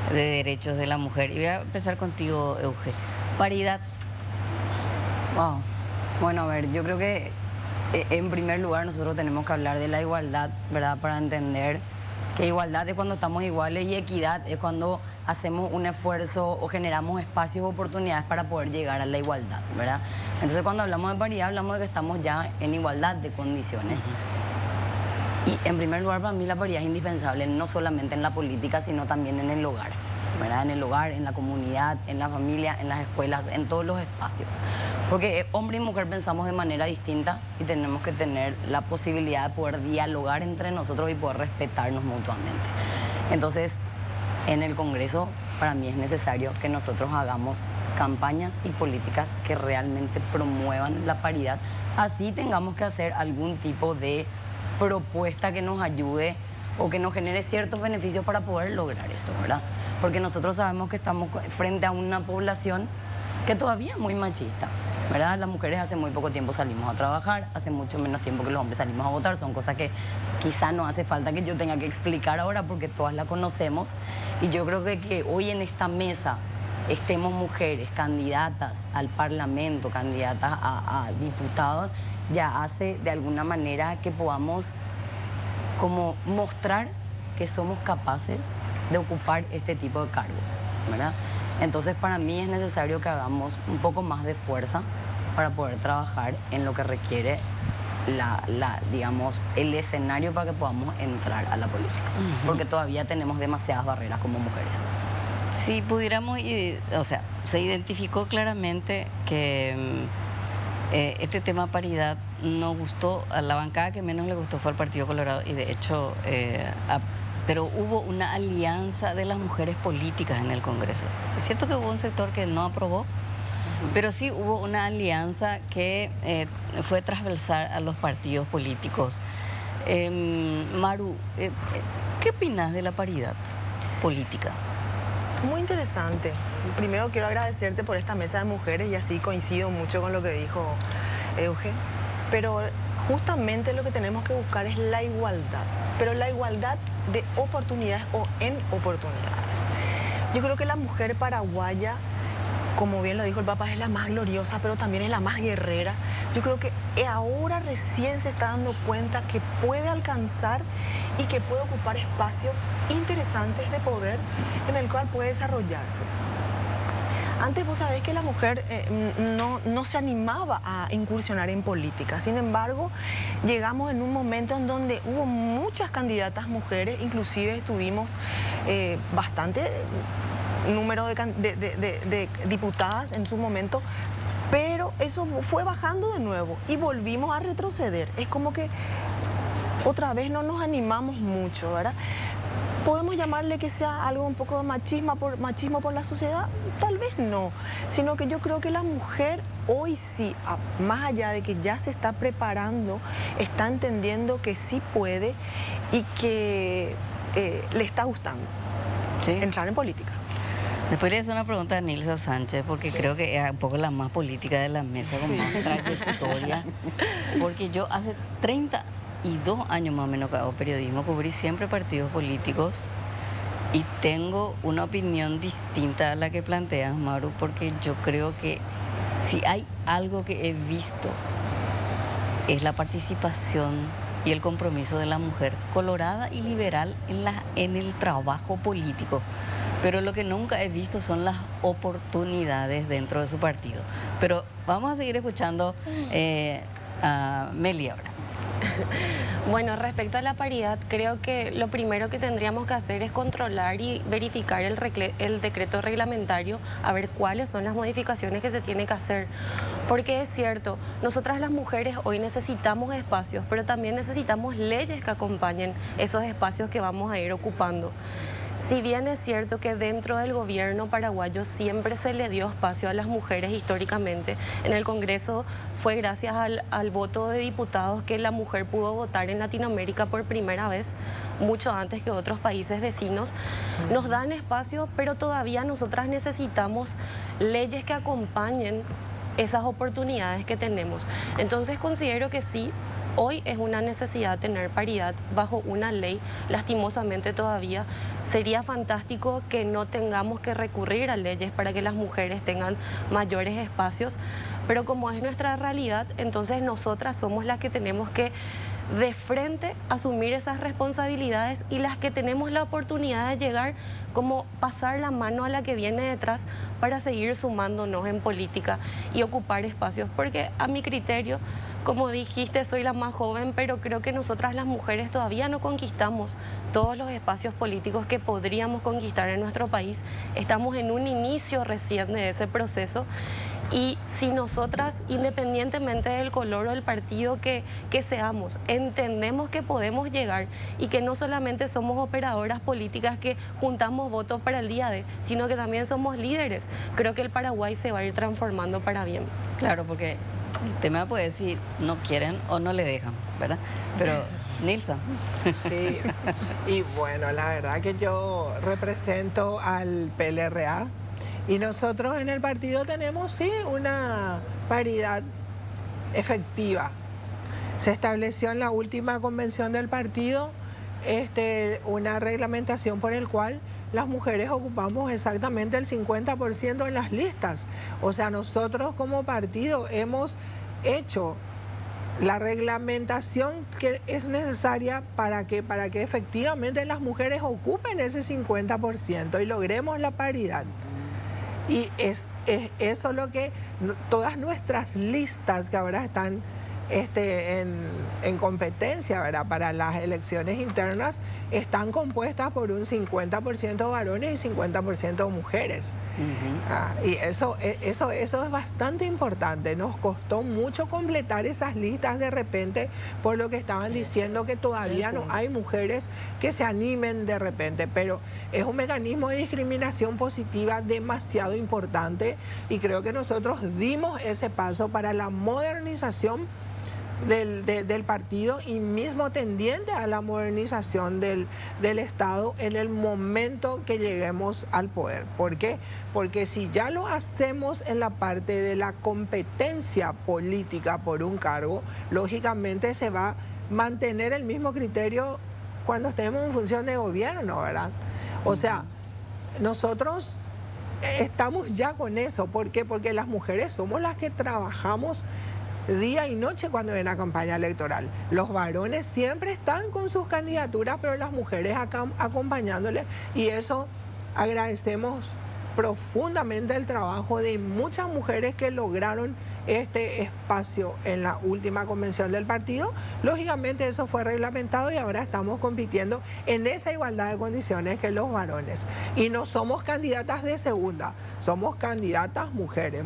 de derechos de la mujer. Y voy a empezar contigo, Euge. Paridad. Wow. Bueno, a ver, yo creo que en primer lugar nosotros tenemos que hablar de la igualdad, ¿verdad? Para entender que igualdad es cuando estamos iguales y equidad es cuando hacemos un esfuerzo o generamos espacios o oportunidades para poder llegar a la igualdad, ¿verdad? Entonces cuando hablamos de paridad hablamos de que estamos ya en igualdad de condiciones. Y en primer lugar para mí la paridad es indispensable no solamente en la política sino también en el hogar, ¿verdad? En el hogar, en la comunidad, en la familia, en las escuelas, en todos los espacios. Porque hombre y mujer pensamos de manera distinta y tenemos que tener la posibilidad de poder dialogar entre nosotros y poder respetarnos mutuamente. Entonces, en el Congreso, para mí es necesario que nosotros hagamos campañas y políticas que realmente promuevan la paridad. Así tengamos que hacer algún tipo de propuesta que nos ayude o que nos genere ciertos beneficios para poder lograr esto, ¿verdad? Porque nosotros sabemos que estamos frente a una población que todavía es muy machista, ¿verdad? Las mujeres hace muy poco tiempo salimos a trabajar, hace mucho menos tiempo que los hombres salimos a votar, son cosas que quizá no hace falta que yo tenga que explicar ahora porque todas la conocemos y yo creo que hoy en esta mesa estemos mujeres candidatas al Parlamento, candidatas a diputados, ya hace de alguna manera que podamos como mostrar que somos capaces de ocupar este tipo de cargo, ¿verdad? Entonces para mí es necesario que hagamos un poco más de fuerza para poder trabajar en lo que requiere digamos, el escenario para que podamos entrar a la política, porque todavía tenemos demasiadas barreras como mujeres. Si pudiéramos, o sea, se identificó claramente que este tema paridad no gustó, a la bancada que menos le gustó fue al Partido Colorado y de hecho, pero hubo una alianza de las mujeres políticas en el Congreso. Es cierto que hubo un sector que no aprobó, pero sí hubo una alianza que fue transversal a los partidos políticos. Maru, ¿qué opinas de la paridad política? Muy interesante. Primero quiero agradecerte por esta mesa de mujeres y así coincido mucho con lo que dijo Euge. Pero justamente lo que tenemos que buscar es la igualdad, pero la igualdad de oportunidades o en oportunidades. Yo creo que la mujer paraguaya, como bien lo dijo el Papa, es la más gloriosa, pero también es la más guerrera. Yo creo que ahora recién se está dando cuenta que puede alcanzar y que puede ocupar espacios interesantes de poder en el cual puede desarrollarse. Antes vos sabés que la mujer no se animaba a incursionar en política. Sin embargo, llegamos en un momento en donde hubo muchas candidatas mujeres, inclusive tuvimos bastante número de diputadas en su momento, pero eso fue bajando de nuevo y volvimos a retroceder. Es como que otra vez no nos animamos mucho, ¿verdad? ¿Podemos llamarle que sea algo un poco de machismo por la sociedad? Tal vez no, sino que yo creo que la mujer hoy sí, más allá de que ya se está preparando, está entendiendo que sí puede y que le está gustando entrar en política. Después le hice una pregunta a Nilsa Sánchez, porque creo que es un poco la más política de la mesa, con más trayectoria, porque yo hace 32 años más o menos que hago periodismo, cubrí siempre partidos políticos y tengo una opinión distinta a la que planteas, Maru, porque yo creo que si hay algo que he visto es la participación y el compromiso de la mujer colorada y liberal en el trabajo político. Pero lo que nunca he visto son las oportunidades dentro de su partido. Pero vamos a seguir escuchando a Meli ahora. Bueno, respecto a la paridad, creo que lo primero que tendríamos que hacer es controlar y verificar el decreto reglamentario, a ver cuáles son las modificaciones que se tienen que hacer. Porque es cierto, nosotras las mujeres hoy necesitamos espacios, pero también necesitamos leyes que acompañen esos espacios que vamos a ir ocupando. Si bien es cierto que dentro del gobierno paraguayo siempre se le dio espacio a las mujeres históricamente, en el Congreso fue gracias al voto de diputados que la mujer pudo votar en Latinoamérica por primera vez, mucho antes que otros países vecinos. Nos dan espacio, pero todavía nosotras necesitamos leyes que acompañen esas oportunidades que tenemos. Entonces considero que sí, hoy es una necesidad tener paridad bajo una ley. Lastimosamente todavía sería fantástico que no tengamos que recurrir a leyes para que las mujeres tengan mayores espacios, pero como es nuestra realidad, entonces nosotras somos las que tenemos que de frente asumir esas responsabilidades y las que tenemos la oportunidad de llegar, como pasar la mano a la que viene detrás para seguir sumándonos en política y ocupar espacios, porque a mi criterio, como dijiste, soy la más joven, pero creo que nosotras las mujeres todavía no conquistamos todos los espacios políticos que podríamos conquistar en nuestro país. Estamos en un inicio recién de ese proceso y si nosotras, independientemente del color o del partido que seamos, entendemos que podemos llegar y que no solamente somos operadoras políticas que juntamos votos para el día de, sino que también somos líderes, creo que el Paraguay se va a ir transformando para bien. Claro, porque el tema puede decir no quieren o no le dejan, ¿verdad? Pero Nilsa. Sí, y bueno, la verdad que yo represento al PLRA y nosotros en el partido tenemos sí una paridad efectiva. Se estableció en la última convención del partido una reglamentación por el cual las mujeres ocupamos exactamente el 50% en las listas. O sea, nosotros como partido hemos hecho la reglamentación que es necesaria para que efectivamente las mujeres ocupen ese 50% y logremos la paridad. Y es eso lo que todas nuestras listas que ahora están en competencia, ¿verdad?, para las elecciones internas, están compuestas por un 50% varones y 50% mujeres. Y eso es bastante importante. Nos costó mucho completar esas listas de repente, por lo que estaban diciendo que todavía no hay mujeres que se animen de repente, pero es un mecanismo de discriminación positiva demasiado importante y creo que nosotros dimos ese paso para la modernización del partido y mismo tendiente a la modernización del Estado en el momento que lleguemos al poder. ¿Por qué? Porque si ya lo hacemos en la parte de la competencia política por un cargo, lógicamente se va a mantener el mismo criterio cuando estemos en función de gobierno, ¿verdad? O sea, nosotros estamos ya con eso. ¿Por qué? Porque las mujeres somos las que trabajamos día y noche cuando viene a campaña electoral. Los varones siempre están con sus candidaturas, pero las mujeres acá acompañándoles, y eso agradecemos profundamente el trabajo de muchas mujeres que lograron este espacio en la última convención del partido. Lógicamente eso fue reglamentado y ahora estamos compitiendo en esa igualdad de condiciones que los varones. Y no somos candidatas de segunda, somos candidatas mujeres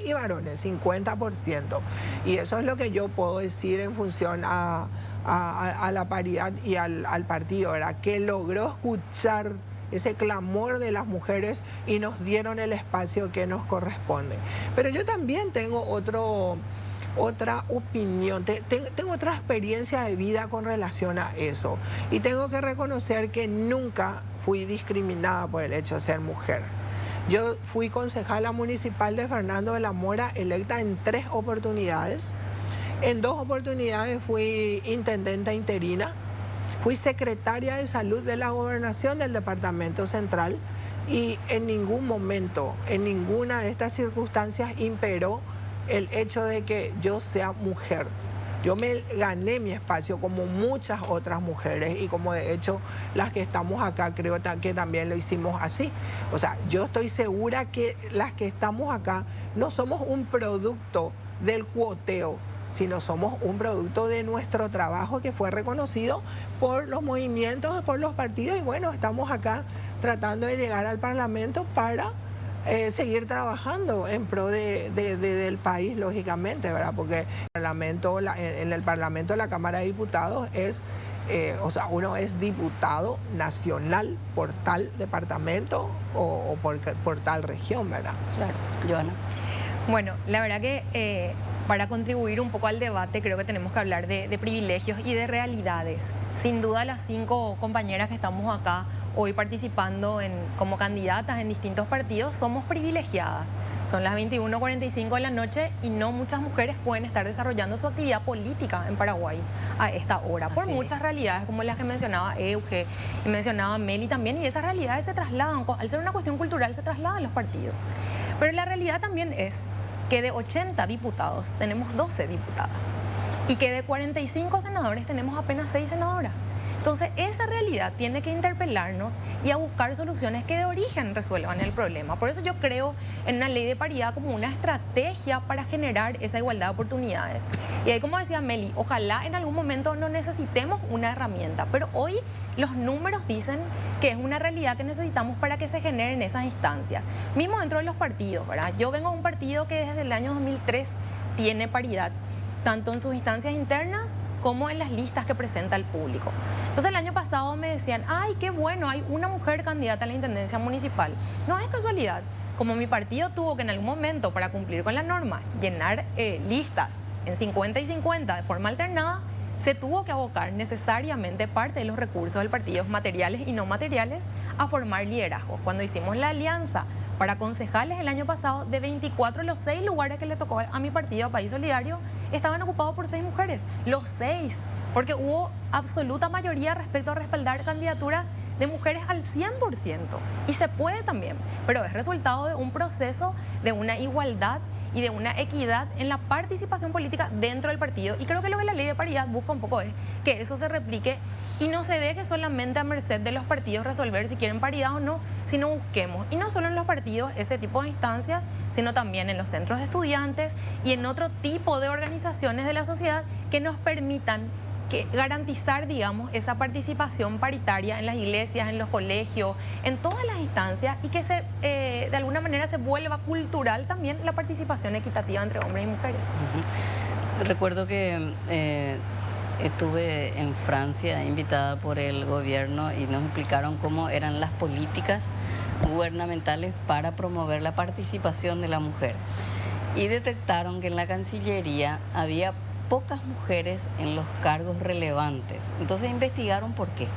y varones, 50%. Y eso es lo que yo puedo decir en función a la paridad y al partido, ¿verdad? Que logró escuchar ese clamor de las mujeres y nos dieron el espacio que nos corresponde. Pero yo también tengo otra opinión, tengo otra experiencia de vida con relación a eso. Y tengo que reconocer que nunca fui discriminada por el hecho de ser mujer. Yo fui concejala municipal de Fernando de la Mora, electa en 3 oportunidades. En 2 oportunidades fui intendenta interina. Fui secretaria de salud de la gobernación del departamento central y en ningún momento, en ninguna de estas circunstancias imperó el hecho de que yo sea mujer. Yo me gané mi espacio como muchas otras mujeres y como de hecho las que estamos acá creo que también lo hicimos así. O sea, yo estoy segura que las que estamos acá no somos un producto del cuoteo, sino somos un producto de nuestro trabajo que fue reconocido por los movimientos, por los partidos, y bueno, estamos acá tratando de llegar al Parlamento para seguir trabajando en pro del país, lógicamente, ¿verdad? Porque en el Parlamento, la Cámara de Diputados es, o sea, uno es diputado nacional por tal departamento o por tal región, ¿verdad? Claro. Joana. Bueno, la verdad que para contribuir un poco al debate creo que tenemos que hablar de privilegios y de realidades. Sin duda las 5 compañeras que estamos acá hoy participando como candidatas en distintos partidos somos privilegiadas. Son las 21:45 de la noche y no muchas mujeres pueden estar desarrollando su actividad política en Paraguay a esta hora, por muchas realidades como las que mencionaba Euge y mencionaba Meli también, y esas realidades se trasladan, al ser una cuestión cultural, se trasladan a los partidos. Pero la realidad también es que de 80 diputados tenemos 12 diputadas y que de 45 senadores tenemos apenas 6 senadoras. Entonces, esa realidad tiene que interpelarnos y a buscar soluciones que de origen resuelvan el problema. Por eso yo creo en una ley de paridad como una estrategia para generar esa igualdad de oportunidades. Y ahí, como decía Meli, ojalá en algún momento no necesitemos una herramienta, pero hoy los números dicen que es una realidad que necesitamos para que se generen esas instancias. Mismo dentro de los partidos, ¿verdad? Yo vengo de un partido que desde el año 2003 tiene paridad, tanto en sus instancias internas como en las listas que presenta el público. Entonces el año pasado me decían, ay, qué bueno, hay una mujer candidata a la intendencia municipal. No es casualidad. Como mi partido tuvo que en algún momento, para cumplir con la norma, llenar listas en 50 y 50 de forma alternada, se tuvo que abocar necesariamente parte de los recursos del partido, materiales y no materiales, a formar liderazgos. Cuando hicimos la alianza para concejales el año pasado, de 24 los 6 lugares que le tocó a mi partido, País Solidario, estaban ocupados por 6 mujeres. Los 6, porque hubo absoluta mayoría respecto a respaldar candidaturas de mujeres al 100%. Y se puede también, pero es resultado de un proceso de una igualdad y de una equidad en la participación política dentro del partido. Y creo que lo que la ley de paridad busca un poco es que eso se replique y no se deje solamente a merced de los partidos resolver si quieren paridad o no, sino busquemos, y no solo en los partidos, ese tipo de instancias, sino también en los centros de estudiantes y en otro tipo de organizaciones de la sociedad que nos permitan garantizar, digamos, esa participación paritaria en las iglesias, en los colegios, en todas las instancias, y que de alguna manera se vuelva cultural también la participación equitativa entre hombres y mujeres. Recuerdo que estuve en Francia invitada por el gobierno y nos explicaron cómo eran las políticas gubernamentales para promover la participación de la mujer. Y detectaron que en la Cancillería había pocas mujeres en los cargos relevantes. Entonces investigaron por qué.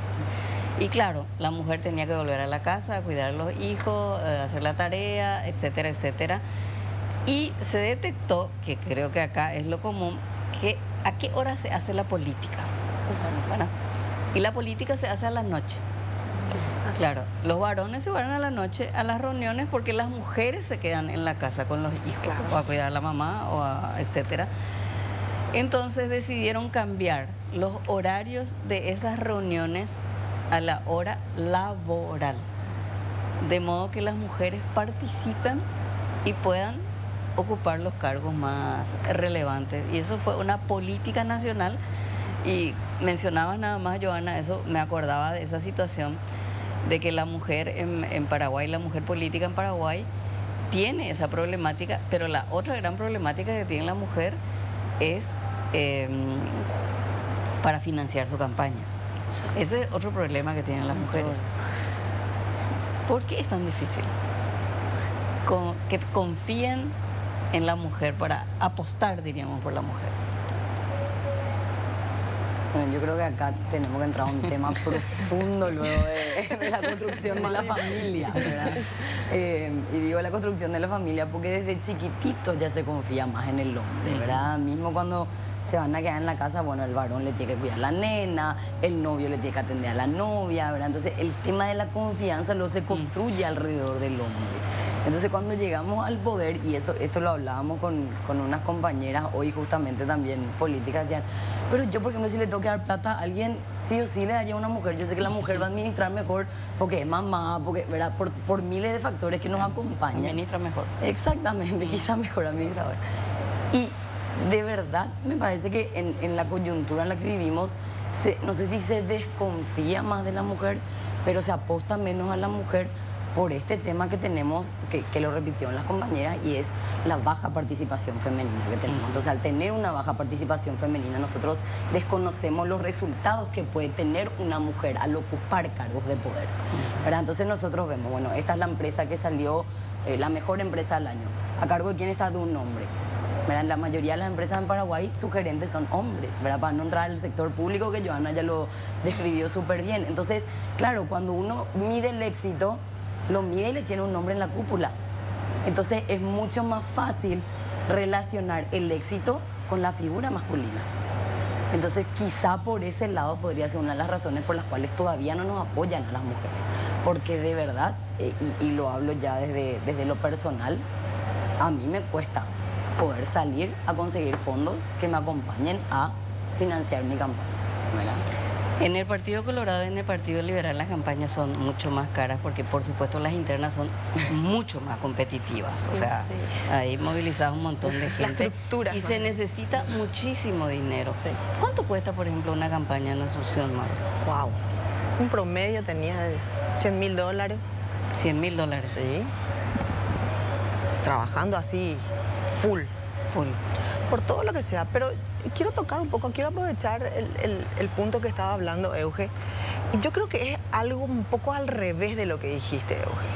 Y claro, la mujer tenía que volver a la casa, cuidar a los hijos, hacer la tarea, etcétera, etcétera. Y se detectó, que creo que acá es lo común, que a qué hora se hace la política. Bueno, y la política se hace a la noche. Claro, los varones se van a la noche a las reuniones porque las mujeres se quedan en la casa con los hijos, o a cuidar a la mamá, etcétera. Entonces decidieron cambiar los horarios de esas reuniones a la hora laboral, de modo que las mujeres participen y puedan ocupar los cargos más relevantes. Y eso fue una política nacional. Y mencionabas nada más, Joana, eso me acordaba de esa situación de que la mujer en Paraguay, la mujer política en Paraguay tiene esa problemática, pero la otra gran problemática que tiene la mujer es para financiar su campaña. Ese es otro problema que tienen las mujeres. ¿Por qué es tan difícil? Que confíen en la mujer para apostar, diríamos, por la mujer. Bueno, yo creo que acá tenemos que entrar a un tema profundo luego de la construcción de la familia, ¿verdad? Y digo la construcción de la familia porque desde chiquitito ya se confía más en el hombre, ¿verdad? Mismo cuando se van a quedar en la casa, bueno, el varón le tiene que cuidar a la nena, el novio le tiene que atender a la novia, ¿verdad? Entonces el tema de la confianza lo se construye alrededor del hombre. Entonces cuando llegamos al poder, y esto lo hablábamos con unas compañeras hoy justamente también políticas, decían, pero yo por ejemplo si le tengo que dar plata a alguien, sí o sí le daría a una mujer. Yo sé que la mujer va a administrar mejor porque es mamá, porque, ¿verdad? Por miles de factores que nos acompañan. Administra mejor. Exactamente, quizá mejor administradora. Y de verdad me parece que en la coyuntura en la que vivimos, no sé si se desconfía más de la mujer, pero se aposta menos a la mujer por este tema que tenemos, que lo repitió en las compañeras, y es la baja participación femenina que tenemos. Entonces, al tener una baja participación femenina, nosotros desconocemos los resultados que puede tener una mujer al ocupar cargos de poder, ¿verdad? Entonces, nosotros vemos, bueno, esta es la empresa que salió, la mejor empresa del año. ¿A cargo de quién está? De un hombre. ¿Verdad? En la mayoría de las empresas en Paraguay, sus gerentes son hombres, ¿verdad? Para no entrar al sector público, que Joana ya lo describió súper bien. Entonces, claro, cuando uno mide el éxito, lo mide y le tiene un nombre en la cúpula. Entonces es mucho más fácil relacionar el éxito con la figura masculina. Entonces quizá por ese lado podría ser una de las razones por las cuales todavía no nos apoyan a las mujeres. Porque de verdad, y lo hablo ya desde lo personal, a mí me cuesta poder salir a conseguir fondos que me acompañen a financiar mi campaña, ¿verdad? En el Partido Colorado y en el Partido Liberal las campañas son mucho más caras porque por supuesto las internas son mucho más competitivas. O sea, ahí movilizas un montón de gente y se necesita muchísimo dinero. Sí. ¿Cuánto cuesta, por ejemplo, una campaña en Asunción, Mauro? Wow. Un promedio tenía de $100.000. $100.000. Sí. Trabajando así, full. Por todo lo que sea, pero quiero tocar un poco, quiero aprovechar el punto que estaba hablando Euge. Y yo creo que es algo un poco al revés de lo que dijiste, Euge.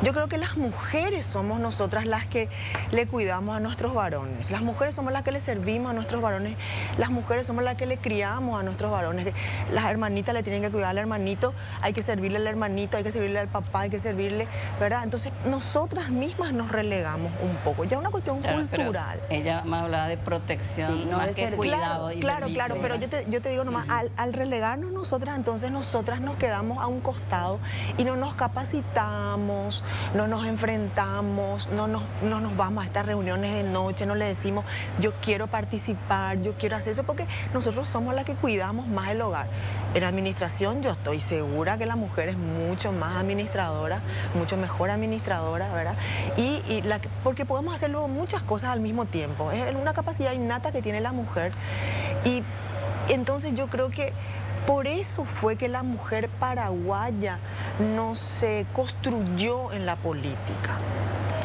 Yo creo que las mujeres somos nosotras las que le cuidamos a nuestros varones. Las mujeres somos las que le servimos a nuestros varones. Las mujeres somos las que le criamos a nuestros varones. Las hermanitas le tienen que cuidar al hermanito, hay que servirle al hermanito, hay que servirle al papá, hay que servirle, ¿verdad? Entonces, nosotras mismas nos relegamos un poco. Ya es una cuestión cultural. Ella me hablaba de protección, sí, no más de que cuidado. Claro, pero yo te digo nomás, al relegarnos nosotras, entonces nosotras nos quedamos a un costado y no nos capacitamos, no nos enfrentamos, no nos vamos a estas reuniones de noche, no le decimos yo quiero participar, yo quiero hacer eso, porque nosotros somos las que cuidamos más el hogar. En administración yo estoy segura que la mujer es mucho más administradora, mucho mejor administradora, ¿verdad? Porque podemos hacerlo muchas cosas al mismo tiempo, es una capacidad innata que tiene la mujer. Y entonces yo creo que por eso fue que la mujer paraguaya no se construyó en la política.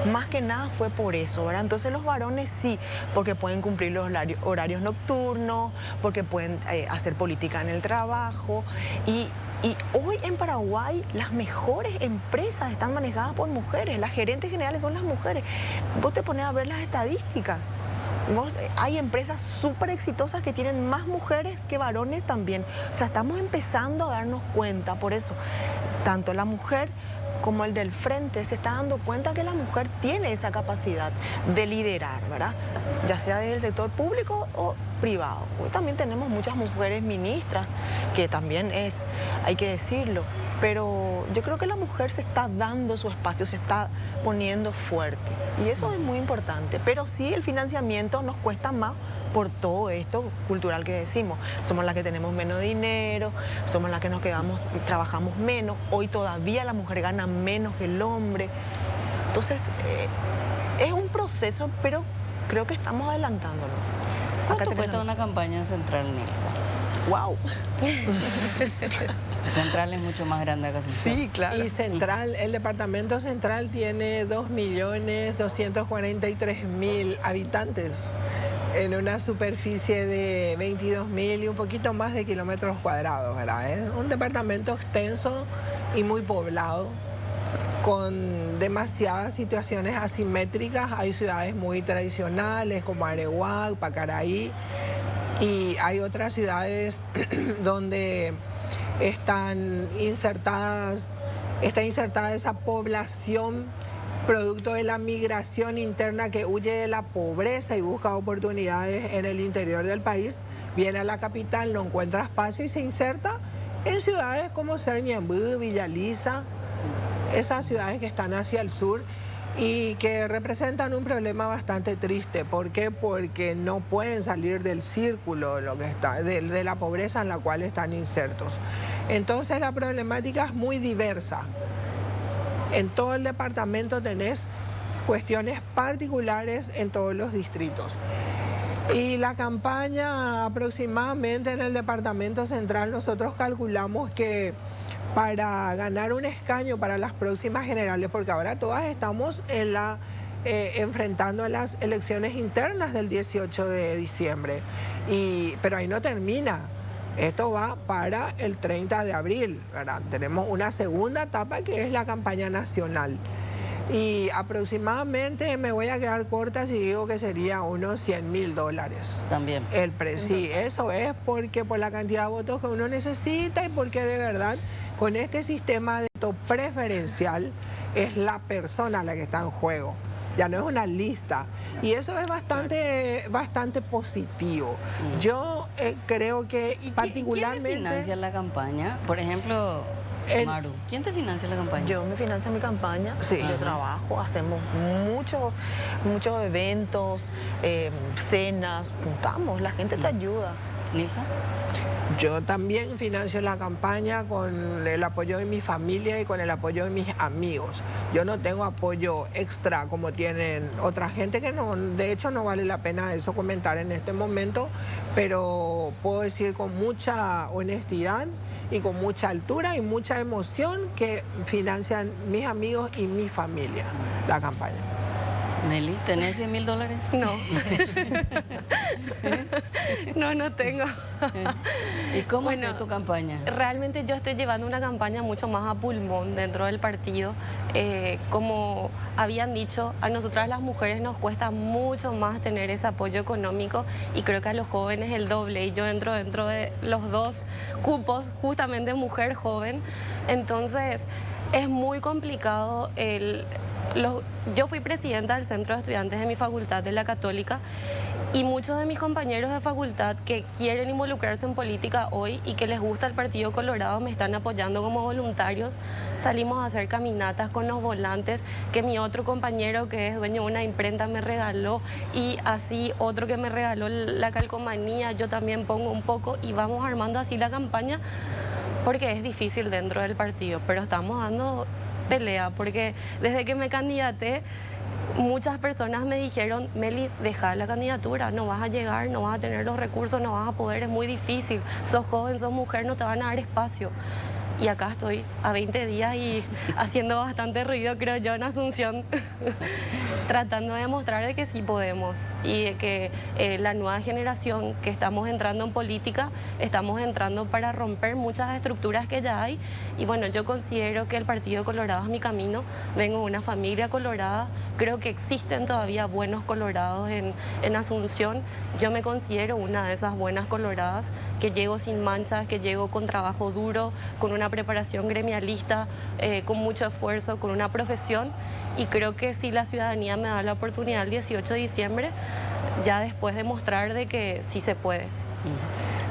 Más que nada fue por eso, ¿verdad? Entonces los varones sí, porque pueden cumplir los horarios nocturnos, porque pueden hacer política en el trabajo. Y hoy en Paraguay las mejores empresas están manejadas por mujeres, las gerentes generales son las mujeres. Vos te pones a ver las estadísticas. Hay empresas súper exitosas que tienen más mujeres que varones también. O sea, estamos empezando a darnos cuenta, por eso, tanto la mujer como el del frente se está dando cuenta que la mujer tiene esa capacidad de liderar, ¿verdad? Ya sea desde el sector público o privado. Hoy también tenemos muchas mujeres ministras, que también hay que decirlo, pero yo creo que la mujer se está dando su espacio, se está poniendo fuerte y eso es muy importante, pero sí el financiamiento nos cuesta más por todo esto cultural que decimos. Somos las que tenemos menos dinero, somos las que nos quedamos, trabajamos menos, hoy todavía la mujer gana menos que el hombre, entonces es un proceso, pero creo que estamos adelantándonos. ¿Cuánto cuesta una campaña en Central, Nilsa? ¡Wow! Central es mucho más grande acá. Sí, claro. Y Central, el departamento central tiene 2.243.000 habitantes en una superficie de 22.000 y un poquito más de kilómetros cuadrados, ¿verdad? Es un departamento extenso y muy poblado, con demasiadas situaciones asimétricas. Hay ciudades muy tradicionales como Areguá, Pacaraí, y hay otras ciudades donde está insertada esa población producto de la migración interna que huye de la pobreza y busca oportunidades en el interior del país, viene a la capital, no encuentra espacio y se inserta en ciudades como Cerñambú, Villa Lisa, esas ciudades que están hacia el sur y que representan un problema bastante triste. ¿Por qué? Porque no pueden salir del círculo de la pobreza en la cual están insertos. Entonces la problemática es muy diversa. En todo el departamento tenés cuestiones particulares en todos los distritos. Y la campaña aproximadamente en el departamento central nosotros calculamos que para ganar un escaño para las próximas generales, porque ahora todas estamos enfrentando a las elecciones internas del 18 de diciembre, pero ahí no termina. Esto va para el 30 de abril, ¿verdad? Tenemos una segunda etapa que es la campaña nacional. Y aproximadamente me voy a quedar corta si digo que sería unos $100.000. También. Sí, eso es porque por la cantidad de votos que uno necesita y porque de verdad con este sistema de voto preferencial es la persona la que está en juego. Ya no es una lista. Y eso es bastante positivo. Yo creo que particularmente... ¿Quién te financia la campaña? Por ejemplo, Maru, ¿quién te financia la campaña? Yo me financio mi campaña, sí. Yo trabajo, hacemos muchos eventos, cenas, juntamos, la gente te ayuda. ¿Nilsa? Yo también financio la campaña con el apoyo de mi familia y con el apoyo de mis amigos. Yo no tengo apoyo extra como tienen otra gente que no, de hecho no vale la pena eso comentar en este momento, pero puedo decir con mucha honestidad y con mucha altura y mucha emoción que financian mis amigos y mi familia la campaña. Meli, ¿tenés $100.000? No. No tengo. ¿Y cómo es tu campaña? Realmente yo estoy llevando una campaña mucho más a pulmón dentro del partido. Como habían dicho, a nosotras las mujeres nos cuesta mucho más tener ese apoyo económico y creo que a los jóvenes el doble. Y yo entro dentro de los dos cupos, justamente mujer joven. Entonces es muy complicado yo fui presidenta del centro de estudiantes de mi facultad de la Católica y muchos de mis compañeros de facultad que quieren involucrarse en política hoy y que les gusta el Partido Colorado me están apoyando como voluntarios. Salimos a hacer caminatas con los volantes que mi otro compañero que es dueño de una imprenta me regaló y así otro que me regaló la calcomanía, yo también pongo un poco y vamos armando así la campaña porque es difícil dentro del partido, pero estamos dando pelea, porque desde que me candidaté, muchas personas me dijeron, Meli, deja la candidatura, no vas a llegar, no vas a tener los recursos, no vas a poder, es muy difícil, sos joven, sos mujer, no te van a dar espacio. y acá estoy a 20 días y haciendo bastante ruido, creo yo, en Asunción, tratando de demostrar de que sí podemos y de que la nueva generación que estamos entrando en política, estamos entrando para romper muchas estructuras que ya hay. Y bueno, yo considero que el Partido Colorado es mi camino, vengo de una familia colorada, creo que existen todavía buenos colorados en Asunción. Yo me considero una de esas buenas coloradas, que llego sin manchas, que llego con trabajo duro, con una preparación gremialista, con mucho esfuerzo, con una profesión, y creo que si la ciudadanía me da la oportunidad el 18 de diciembre, ya después de mostrar de que sí se puede.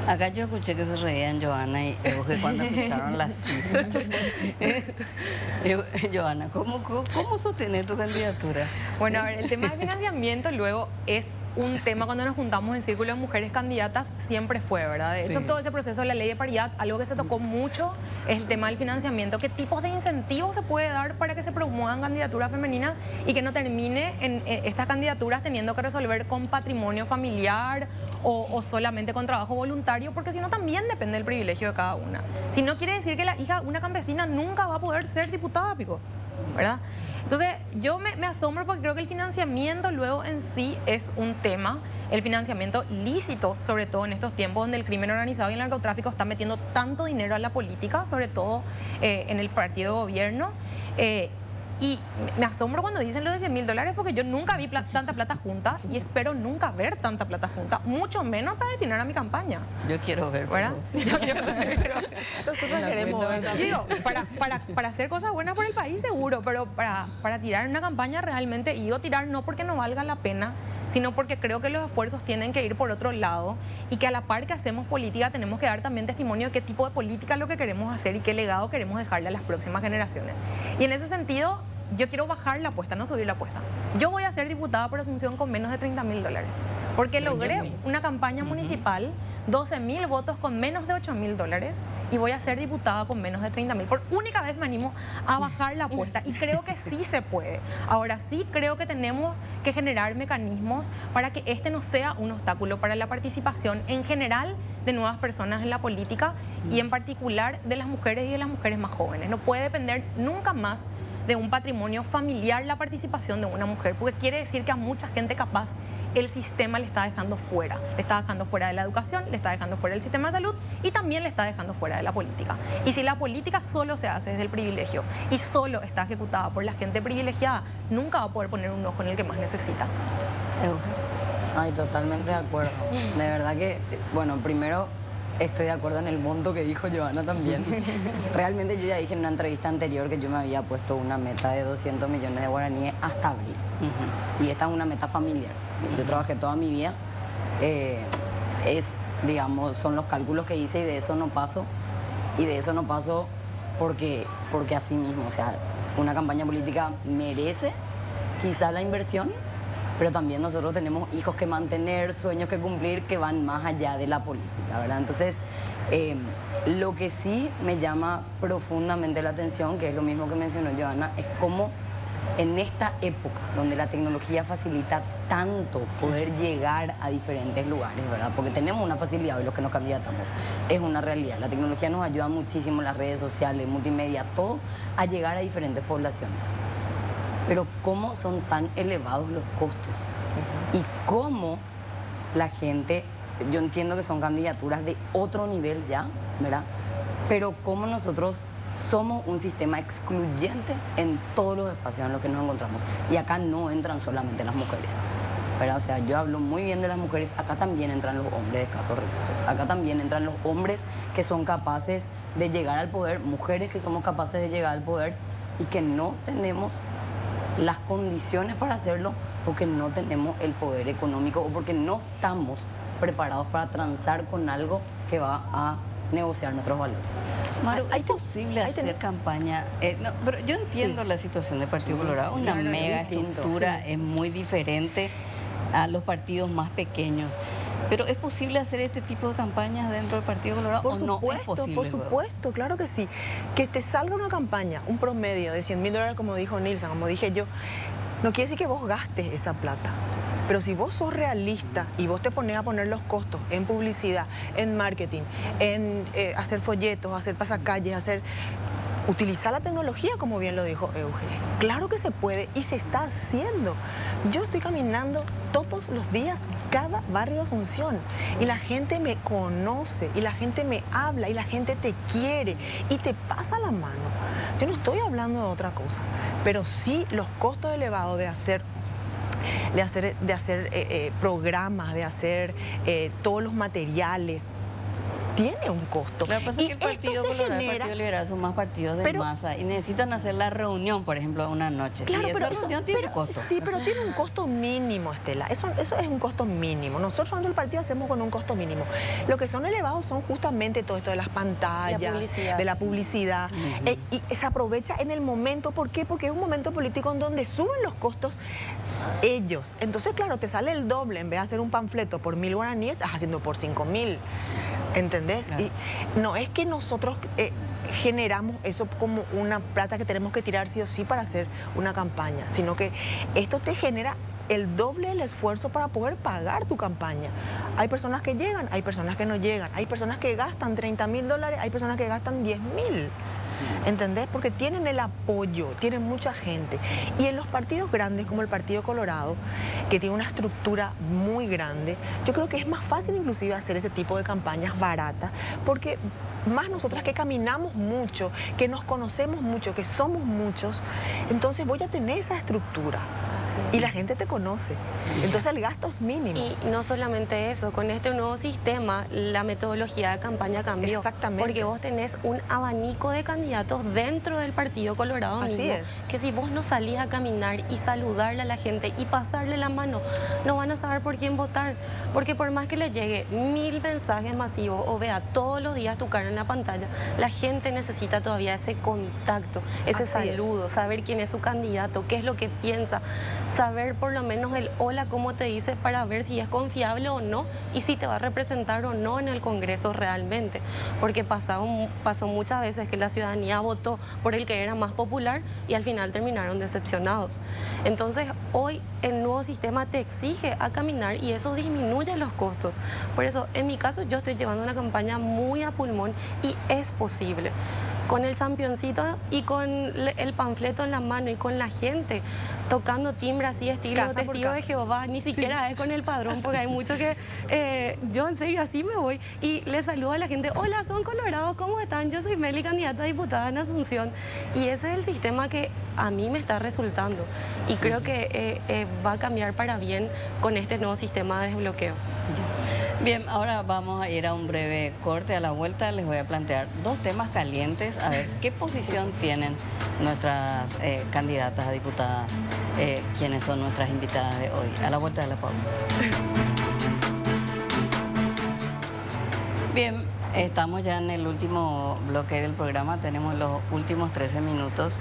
Acá yo escuché que se reían Johanna y Euge cuando escucharon las cifras. Johanna, ¿cómo sostenés tu candidatura? Bueno, a ver, el tema de financiamiento luego es un tema cuando nos juntamos en círculo de mujeres candidatas, siempre fue, ¿verdad? De hecho, Sí. todo ese proceso de la ley de paridad, algo que se tocó mucho es el tema del financiamiento. ¿Qué tipos de incentivos se puede dar para que se promuevan candidaturas femeninas y que no termine en estas candidaturas teniendo que resolver con patrimonio familiar o solamente con trabajo voluntario? Porque si no, también depende del privilegio de cada una. Si no, quiere decir que la hija de una campesina nunca va a poder ser diputada, Pico, ¿verdad? Entonces, yo me asombro porque creo que el financiamiento luego en sí es un tema, el financiamiento lícito, sobre todo en estos tiempos donde el crimen organizado y el narcotráfico están metiendo tanto dinero a la política, sobre todo en el partido de gobierno. Y me asombro cuando dicen lo de $100.000 porque yo nunca vi tanta plata junta y espero nunca ver tanta plata junta, mucho menos para destinar a mi campaña. Yo quiero ver. ¿Verdad? Yo quiero ver, pero Nosotros queremos ver yo también. digo, para hacer cosas buenas por el país seguro, pero para tirar una campaña realmente, y digo tirar no porque no valga la pena, sino porque creo que los esfuerzos tienen que ir por otro lado y que a la par que hacemos política tenemos que dar también testimonio de qué tipo de política es lo que queremos hacer y qué legado queremos dejarle a las próximas generaciones. Y en ese sentido, yo quiero bajar la apuesta, no subir la apuesta. Yo voy a ser diputada por Asunción con menos de $30.000, porque logré una campaña municipal, 12.000 votos con menos de $8.000, y voy a ser diputada con menos de 30.000. Por única vez me animo a bajar la apuesta y creo que sí se puede. Ahora sí creo que tenemos que generar mecanismos para que este no sea un obstáculo para la participación en general de nuevas personas en la política y en particular de las mujeres y de las mujeres más jóvenes. No puede depender nunca más de un patrimonio familiar la participación de una mujer, porque quiere decir que a mucha gente capaz el sistema le está dejando fuera. Le está dejando fuera de la educación, le está dejando fuera del sistema de salud y también le está dejando fuera de la política. Y si la política solo se hace desde el privilegio y solo está ejecutada por la gente privilegiada, nunca va a poder poner un ojo en el que más necesita. Ay, totalmente de acuerdo. De verdad que, bueno, primero estoy de acuerdo en el monto que dijo Johanna también. Realmente yo ya dije en una entrevista anterior que yo me había puesto una meta de 200 millones de guaraníes hasta abril. Y esta es una meta familiar. Yo trabajé toda mi vida. Digamos, son los cálculos que hice y de eso no paso. Y de eso no paso porque así mismo, o sea, una campaña política merece quizá la inversión, pero también nosotros tenemos hijos que mantener, sueños que cumplir que van más allá de la política, ¿verdad? Entonces, lo que sí me llama profundamente la atención, que es lo mismo que mencionó Johanna, es cómo en esta época donde la tecnología facilita tanto poder llegar a diferentes lugares, ¿verdad? Porque tenemos una facilidad hoy los que nos candidatamos, es una realidad. La tecnología nos ayuda muchísimo, las redes sociales, multimedia, todo, a llegar a diferentes poblaciones. Pero cómo son tan elevados los costos y cómo la gente, yo entiendo que son candidaturas de otro nivel ya, ¿verdad? Pero cómo nosotros somos un sistema excluyente en todos los espacios en los que nos encontramos. Y acá no entran solamente las mujeres, ¿verdad? O sea, yo hablo muy bien de las mujeres, acá también entran los hombres de escasos recursos, acá también entran los hombres que son capaces de llegar al poder, mujeres que somos capaces de llegar al poder y que no tenemos las condiciones para hacerlo porque no tenemos el poder económico o porque no estamos preparados para transar con algo que va a negociar nuestros valores. Maru, ¿es posible hacer campaña? No, pero yo entiendo la situación del Partido Colorado, una claro, es mega distinto, estructura, es muy diferente a los partidos más pequeños. Pero ¿es posible hacer este tipo de campañas dentro del Partido Colorado Por o no es posible? por supuesto, claro que sí. Que te salga una campaña, un promedio de $100.000, como dijo Nilsa, como dije yo, no quiere decir que vos gastes esa plata. Pero si vos sos realista y vos te pones a poner los costos en publicidad, en marketing, en hacer folletos, hacer pasacalles, utilizar la tecnología, como bien lo dijo Euge. Claro que se puede y se está haciendo. Yo estoy caminando todos los días cada barrio de Asunción y la gente me conoce y la gente me habla y la gente te quiere y te pasa la mano. Yo no estoy hablando de otra cosa, pero sí los costos elevados de hacer programas, de hacer todos los materiales, tiene un costo. Lo que pasa es que el Partido Colorado y el Partido Liberal son más partidos de masa y necesitan hacer la reunión, por ejemplo, una noche. Claro, y esa reunión tiene su costo. Sí, pero tiene un costo mínimo, Estela. Eso es un costo mínimo. Nosotros dentro del partido hacemos con un costo mínimo. Lo que son elevados son justamente todo esto de las pantallas, de la publicidad. Y se aprovecha en el momento. ¿Por qué? Porque es un momento político en donde suben los costos ellos. Entonces, claro, te sale el doble. En vez de hacer un panfleto por 1.000 guaraníes, estás haciendo por 5.000. ¿Entendés? Claro. Y no es que nosotros generamos eso como una plata que tenemos que tirar sí o sí para hacer una campaña, sino que esto te genera el doble del esfuerzo para poder pagar tu campaña. Hay personas que llegan, hay personas que no llegan, hay personas que gastan $30.000, hay personas que gastan 10.000. ¿Entendés? Porque tienen el apoyo, tienen mucha gente. Y en los partidos grandes como el Partido Colorado, que tiene una estructura muy grande, yo creo que es más fácil inclusive hacer ese tipo de campañas baratas, porque más nosotras que caminamos mucho, que nos conocemos mucho, que somos muchos, entonces voy a tener esa estructura. Y la gente te conoce. Entonces el gasto es mínimo. Y no solamente eso, con este nuevo sistema la metodología de campaña cambió. Exactamente. Porque vos tenés un abanico de candidatos dentro del Partido Colorado mismo. Así es. Que si vos no salís a caminar y saludarle a la gente y pasarle la mano, no van a saber por quién votar. Porque por más que le llegue 1.000 mensajes masivos o vea todos los días tu cara en la pantalla, la gente necesita todavía ese contacto, ese saludo, saber quién es su candidato, qué es lo que piensa, saber por lo menos el hola, cómo te dice, para ver si es confiable o no y si te va a representar o no en el Congreso realmente. Porque pasó muchas veces que la ciudadanía votó por el que era más popular y al final terminaron decepcionados. Entonces hoy el nuevo sistema te exige a caminar y eso disminuye los costos. Por eso en mi caso yo estoy llevando una campaña muy a pulmón y es posible. Con el championcito y con el panfleto en la mano y con la gente tocando timbre así estilo testigo de Jehová, ni siquiera es con el padrón, porque hay muchos que yo en serio así me voy y le saludo a la gente, hola, son colorados, ¿cómo están? Yo soy Meli, candidata a diputada en Asunción, y ese es el sistema que a mí me está resultando y creo que va a cambiar para bien con este nuevo sistema de desbloqueo. Bien, ahora vamos a ir a un breve corte. A la vuelta les voy a plantear dos temas calientes, a ver qué posición tienen nuestras candidatas a diputadas, quienes son nuestras invitadas de hoy. A la vuelta de la pausa. Bien, estamos ya en el último bloque del programa, tenemos los últimos 13 minutos.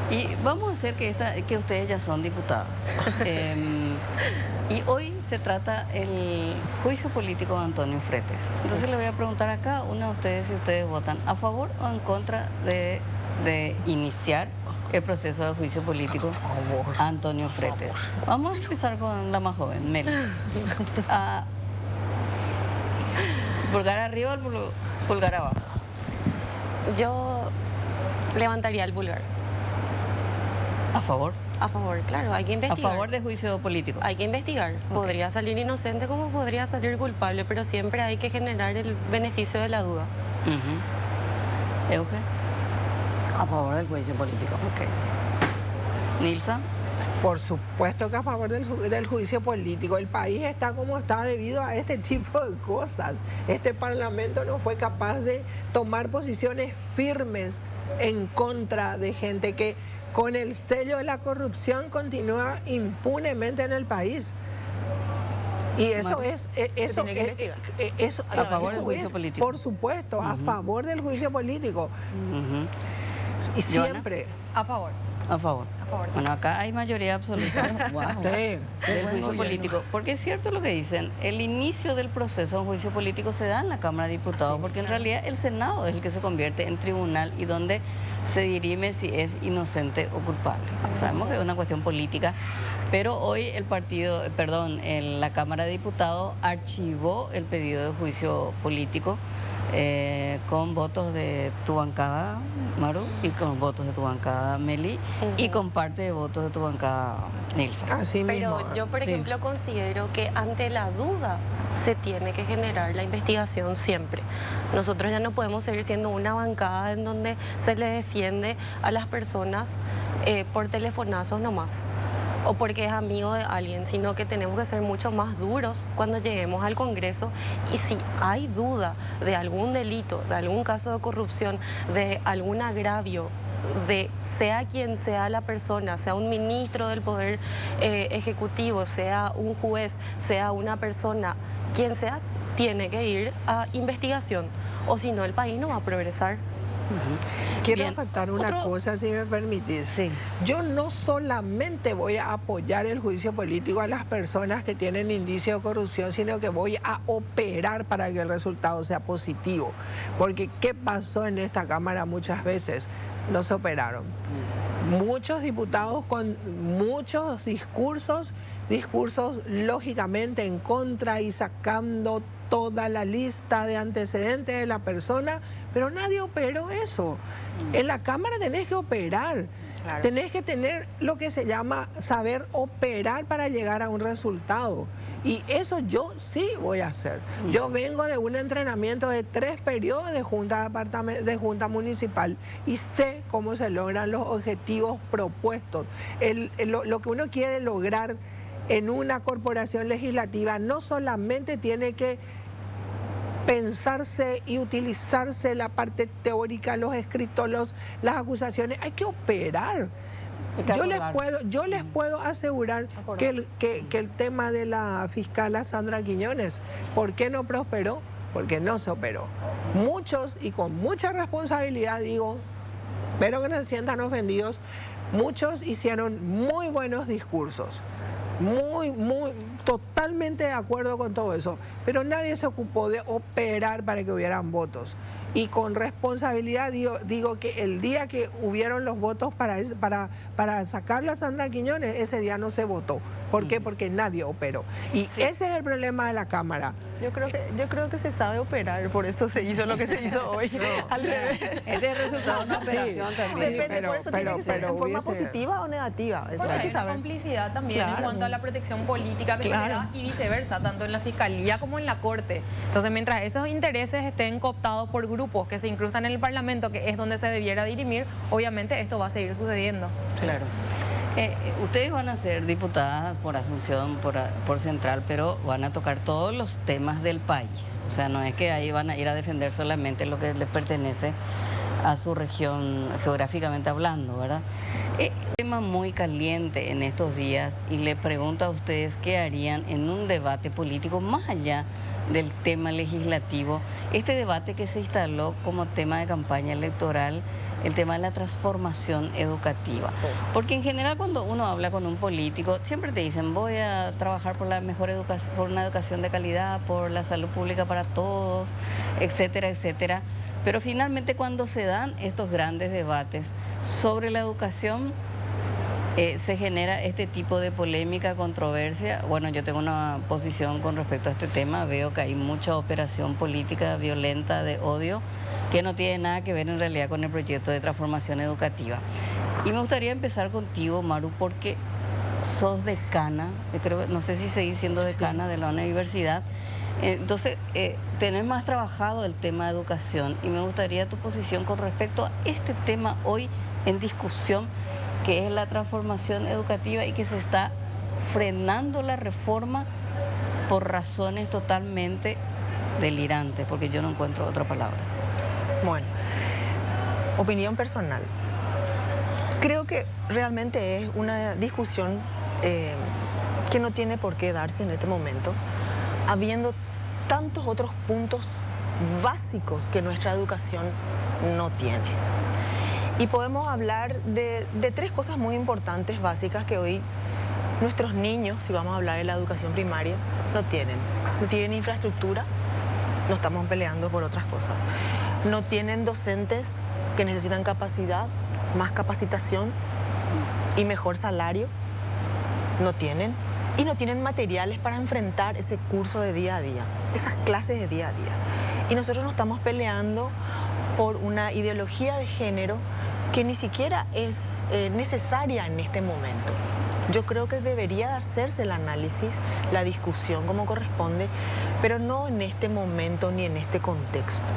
Y vamos a hacer que ustedes ya son diputadas. Y hoy se trata el juicio político de Antonio Fretes. Entonces le voy a preguntar a cada uno de ustedes si ustedes votan a favor o en contra de iniciar el proceso de juicio político a Antonio Fretes. Vamos a empezar con la más joven, Meli. ¿Pulgar arriba o pulgar abajo? Yo levantaría el pulgar. ¿A favor? A favor, claro, hay que investigar. ¿A favor de juicio político? Hay que investigar. Podría salir inocente como podría salir culpable, pero siempre hay que generar el beneficio de la duda. ¿Euge? A favor del juicio político. Ok. ¿Nilsa? Por supuesto que a favor del juicio político. El país está como está debido a este tipo de cosas. Este Parlamento no fue capaz de tomar posiciones firmes en contra de gente que con el sello de la corrupción continúa impunemente en el país. Y eso a favor del juicio político. Por supuesto, a favor del juicio político. Y siempre. A favor. A favor. A favor. Bueno, acá hay mayoría absoluta. Wow. Sí. Del juicio político, porque es cierto lo que dicen, el inicio del proceso de juicio político se da en la Cámara de Diputados, porque en realidad el Senado es el que se convierte en tribunal y donde se dirime si es inocente o culpable. Sabemos que es una cuestión política, pero hoy la Cámara de Diputados archivó el pedido de juicio político con votos de tu bancada, Maru, y con votos de tu bancada, Meli, y con parte de votos de tu bancada, Nilsa. Así Pero mismo. yo, por Sí. ejemplo, considero que ante la duda se tiene que generar la investigación siempre. Nosotros ya no podemos seguir siendo una bancada en donde se le defiende a las personas por telefonazos nomás o porque es amigo de alguien, sino que tenemos que ser mucho más duros cuando lleguemos al Congreso y si hay duda de algún delito, de algún caso de corrupción, de algún agravio, de sea quien sea la persona, sea un ministro del Poder Ejecutivo, sea un juez, sea una persona, quien sea, tiene que ir a investigación, o si no el país no va a progresar. Quiero Bien. faltar una Otro- cosa, si me permitís. Sí. Yo no solamente voy a apoyar el juicio político a las personas que tienen indicio de corrupción, sino que voy a operar para que el resultado sea positivo. Porque ¿qué pasó en esta Cámara muchas veces? No se operaron. Muchos diputados con muchos discursos lógicamente en contra y sacando toda la lista de antecedentes de la persona, pero nadie operó eso. En la Cámara tenés que operar, tenés que tener lo que se llama saber operar para llegar a un resultado. Y eso yo sí voy a hacer. Yo vengo de un entrenamiento de 3 periodos de junta municipal y sé cómo se logran los objetivos propuestos. Lo que uno quiere lograr en una corporación legislativa no solamente tiene que pensarse y utilizarse la parte teórica, los escritos, las acusaciones, hay que operar. Yo les puedo asegurar que el tema de la fiscal Sandra Quiñones, ¿por qué no prosperó? Porque no se operó. Muchos, y con mucha responsabilidad digo, espero que no se sientan ofendidos, muchos hicieron muy buenos discursos. Totalmente de acuerdo con todo eso, pero nadie se ocupó de operar para que hubieran votos. Y con responsabilidad digo que el día que hubieron los votos para sacarla a Sandra Quiñones, ese día no se votó. ¿Por qué? Porque nadie operó. Y ese es el problema de la Cámara. Yo creo que se sabe operar, por eso se hizo lo que se hizo hoy. Al revés. Este es el resultado de una operación también. Depende, por eso tiene que ser en forma positiva o negativa. Eso Porque hay que hay una saber. complicidad también en Claro. cuanto a la protección política que se le da y viceversa, tanto en la Fiscalía como en la Corte. Entonces, mientras esos intereses estén cooptados por grupos que se incrustan en el Parlamento, que es donde se debiera dirimir, obviamente esto va a seguir sucediendo. Claro. Ustedes van a ser diputadas por Asunción, por Central, pero van a tocar todos los temas del país. O sea, no es que ahí van a ir a defender solamente lo que les pertenece a su región geográficamente hablando, ¿verdad? Un tema muy caliente en estos días y le pregunto a ustedes qué harían en un debate político más allá del tema legislativo. Este debate que se instaló como tema de campaña electoral, el tema de la transformación educativa. Porque en general cuando uno habla con un político, siempre te dicen voy a trabajar por la mejor educación, por una educación de calidad, por la salud pública para todos, etcétera, etcétera. Pero finalmente cuando se dan estos grandes debates sobre la educación, se genera este tipo de polémica, controversia. Bueno, yo tengo una posición con respecto a este tema, veo que hay mucha operación política violenta de odio que no tiene nada que ver en realidad con el proyecto de transformación educativa. Y me gustaría empezar contigo, Maru, porque sos decana, creo, no sé si seguís siendo decana de la universidad, entonces tenés más trabajado el tema de educación y me gustaría tu posición con respecto a este tema hoy en discusión, que es la transformación educativa y que se está frenando la reforma por razones totalmente delirantes, porque yo no encuentro otra palabra. Bueno, opinión personal. Creo que realmente es una discusión que no tiene por qué darse en este momento, habiendo tantos otros puntos básicos que nuestra educación no tiene. Y podemos hablar de 3 cosas muy importantes, básicas, que hoy nuestros niños, si vamos a hablar de la educación primaria, no tienen. No tienen infraestructura, no estamos peleando por otras cosas. No tienen docentes que necesitan capacidad, más capacitación y mejor salario. No tienen. Y no tienen materiales para enfrentar ese curso de día a día, esas clases de día a día. Y nosotros nos estamos peleando por una ideología de género que ni siquiera es necesaria en este momento. Yo creo que debería hacerse el análisis, la discusión como corresponde, pero no en este momento ni en este contexto.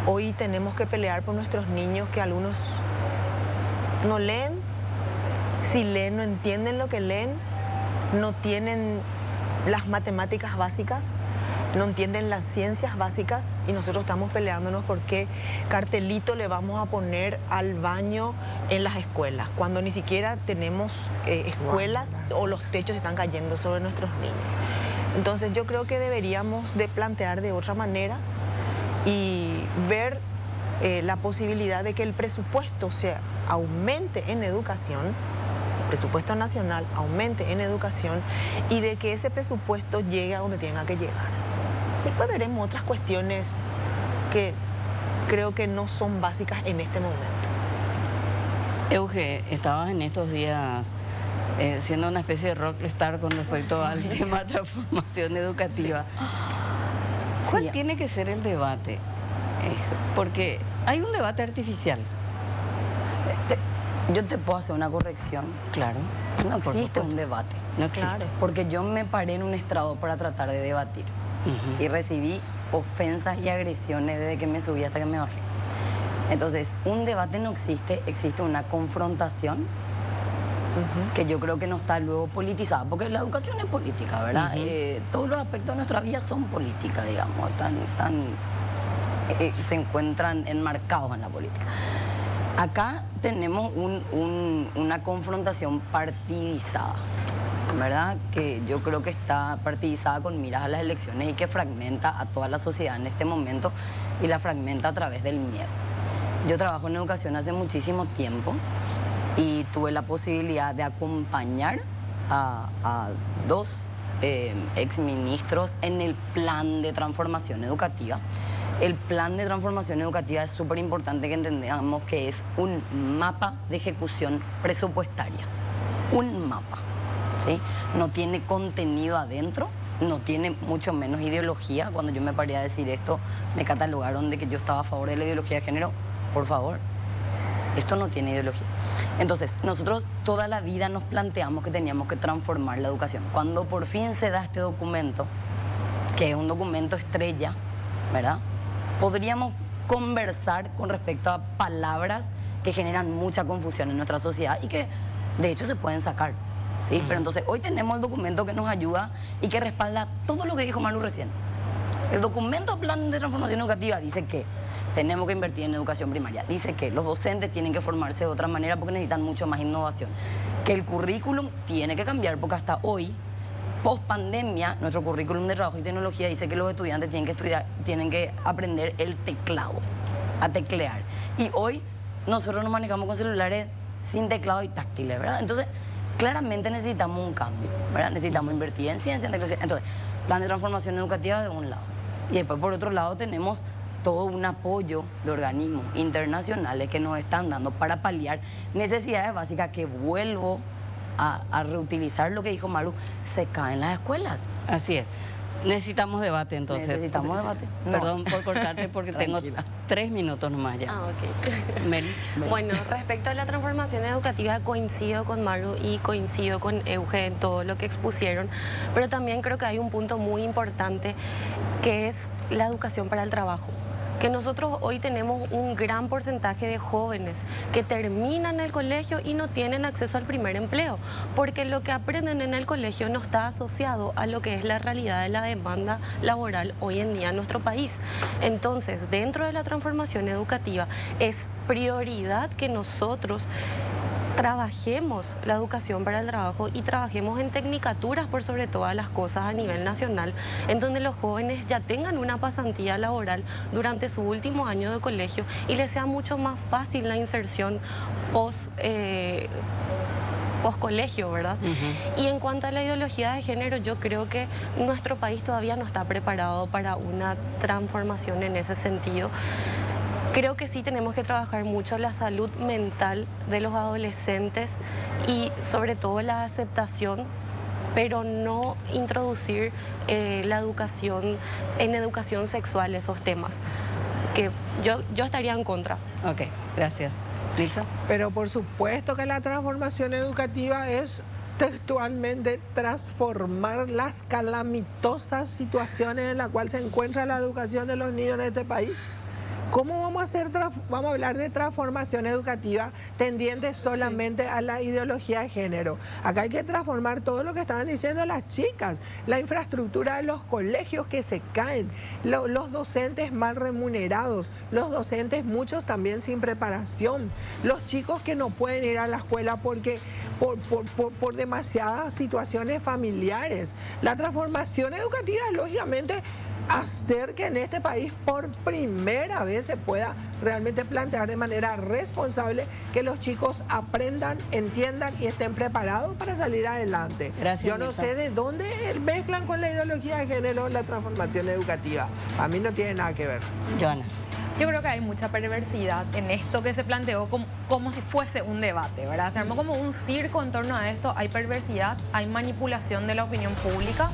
Hoy tenemos que pelear por nuestros niños, que algunos no leen, si leen no entienden lo que leen, no tienen las matemáticas básicas, no entienden las ciencias básicas, y nosotros estamos peleándonos por qué cartelito le vamos a poner al baño en las escuelas, cuando ni siquiera tenemos escuelas o los techos están cayendo sobre nuestros niños. Entonces yo creo que deberíamos de plantear de otra manera y ver la posibilidad de que el presupuesto se aumente en educación, presupuesto nacional aumente en educación, y de que ese presupuesto llegue a donde tenga que llegar. Después veremos otras cuestiones que creo que no son básicas en este momento. Euge, estabas en estos días siendo una especie de rockstar con respecto al tema de transformación educativa. ¿Cuál Sí. tiene que ser el debate? Porque hay un debate artificial. Yo te puedo hacer una corrección. Claro. No por existe supuesto. un debate. No existe. Claro. Porque yo me paré en un estrado para tratar de debatir. Ujú. Y recibí ofensas y agresiones desde que me subí hasta que me bajé. Entonces, un debate no existe, existe una confrontación que yo creo que no está luego politizada, porque la educación es política, ¿verdad? Todos los aspectos de nuestra vida son política, digamos, se encuentran enmarcados en la política. Acá tenemos una confrontación partidizada, ¿verdad? Que yo creo que está partidizada con miras a las elecciones y que fragmenta a toda la sociedad en este momento, y la fragmenta a través del miedo. Yo trabajo en educación hace muchísimo tiempo y tuve la posibilidad de acompañar a 2 exministros en el plan de transformación educativa. El plan de transformación educativa es súper importante que entendamos que es un mapa de ejecución presupuestaria. Un mapa, ¿sí? No tiene contenido adentro, no tiene mucho menos ideología. Cuando yo me paré a decir esto, me catalogaron de que yo estaba a favor de la ideología de género. Por favor, esto no tiene ideología. Entonces, nosotros toda la vida nos planteamos que teníamos que transformar la educación. Cuando por fin se da este documento, que es un documento estrella, ¿verdad?, podríamos conversar con respecto a palabras que generan mucha confusión en nuestra sociedad y que de hecho se pueden sacar, ¿sí? Pero entonces hoy tenemos el documento que nos ayuda y que respalda todo lo que dijo Malu recién. El documento Plan de Transformación Educativa dice que tenemos que invertir en educación primaria, dice que los docentes tienen que formarse de otra manera porque necesitan mucho más innovación, que el currículum tiene que cambiar porque hasta hoy, post pandemia, nuestro currículum de trabajo y tecnología dice que los estudiantes tienen que aprender el teclado, a teclear. Y hoy nosotros nos manejamos con celulares sin teclado y táctiles, ¿verdad? Entonces, claramente necesitamos un cambio, ¿verdad? Necesitamos invertir en ciencia, en tecnología. Entonces, plan de transformación educativa de un lado. Y después, por otro lado, tenemos todo un apoyo de organismos internacionales que nos están dando para paliar necesidades básicas que, vuelvo a reutilizar lo que dijo Maru, se caen las escuelas. Así es. Necesitamos debate entonces. Necesitamos debate. No. Perdón por cortarte porque tengo Tranquila. 3 minutos nomás ya. Ok. Meli. Bueno, respecto a la transformación educativa, coincido con Maru y coincido con Euge en todo lo que expusieron, pero también creo que hay un punto muy importante que es la educación para el trabajo. Que nosotros hoy tenemos un gran porcentaje de jóvenes que terminan el colegio y no tienen acceso al primer empleo, porque lo que aprenden en el colegio no está asociado a lo que es la realidad de la demanda laboral hoy en día en nuestro país. Entonces, dentro de la transformación educativa es prioridad que nosotros trabajemos la educación para el trabajo y trabajemos en tecnicaturas por sobre todas las cosas a nivel nacional, en donde los jóvenes ya tengan una pasantía laboral durante su último año de colegio y les sea mucho más fácil la inserción post colegio, ¿verdad? Y en cuanto a la ideología de género, yo creo que nuestro país todavía no está preparado para una transformación en ese sentido. Creo que sí tenemos que trabajar mucho la salud mental de los adolescentes y sobre todo la aceptación, pero no introducir la educación, en educación sexual esos temas, que yo estaría en contra. Ok, gracias. Nilsa. Pero por supuesto que la transformación educativa es textualmente transformar las calamitosas situaciones en las cuales se encuentra la educación de los niños en este país. ¿Cómo vamos a hablar de transformación educativa tendiente solamente a la ideología de género? Acá hay que transformar todo lo que estaban diciendo las chicas, la infraestructura de los colegios que se caen, los docentes mal remunerados, los docentes muchos también sin preparación, los chicos que no pueden ir a la escuela porque por demasiadas situaciones familiares. La transformación educativa, lógicamente, hacer que en este país por primera vez se pueda realmente plantear de manera responsable que los chicos aprendan, entiendan y estén preparados para salir adelante. Gracias, yo no Nilsa. sé de dónde mezclan con la ideología de género la transformación educativa. A mí no tiene nada que ver. Joana. Yo creo que hay mucha perversidad en esto que se planteó como si fuese un debate, ¿verdad? Se armó como un circo en torno a esto. Hay perversidad, hay manipulación de la opinión pública.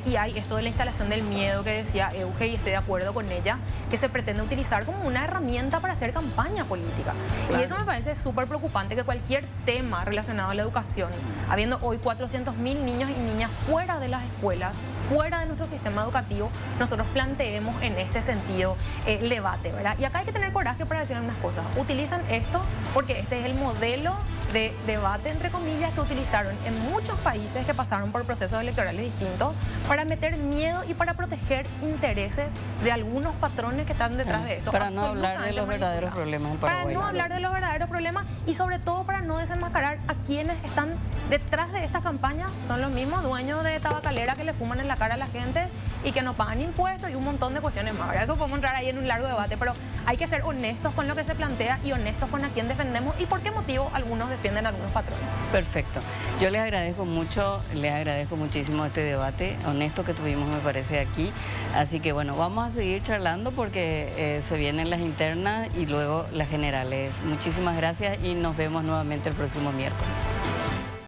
Y hay esto de la instalación del miedo que decía Euge, y estoy de acuerdo con ella, que se pretende utilizar como una herramienta para hacer campaña política. Claro. Y eso me parece súper preocupante, que cualquier tema relacionado a la educación, habiendo hoy 400.000 niños y niñas fuera de las escuelas, fuera de nuestro sistema educativo, nosotros planteemos en este sentido el debate, ¿verdad? Y acá hay que tener coraje para decir unas cosas. Utilizan esto porque este es el modelo de debate, entre comillas, que utilizaron en muchos países que pasaron por procesos electorales distintos para meter miedo y para proteger intereses de algunos patrones que están detrás de esto. Para no hablar de los verdaderos problemas del Paraguay. Para no hablar de los verdaderos problemas y sobre todo para no desenmascarar a quienes están detrás de esta campaña. Son los mismos dueños de tabacalera que le fuman en la cara a la gente y que no pagan impuestos y un montón de cuestiones más. Eso podemos entrar ahí en un largo debate, pero hay que ser honestos con lo que se plantea y honestos con a quién defendemos y por qué motivo algunos defienden a algunos patrones. Perfecto. Yo les agradezco muchísimo este debate honesto que tuvimos, me parece, aquí. Así que bueno, vamos a seguir charlando porque se vienen las internas y luego las generales. Muchísimas gracias y nos vemos nuevamente el próximo miércoles.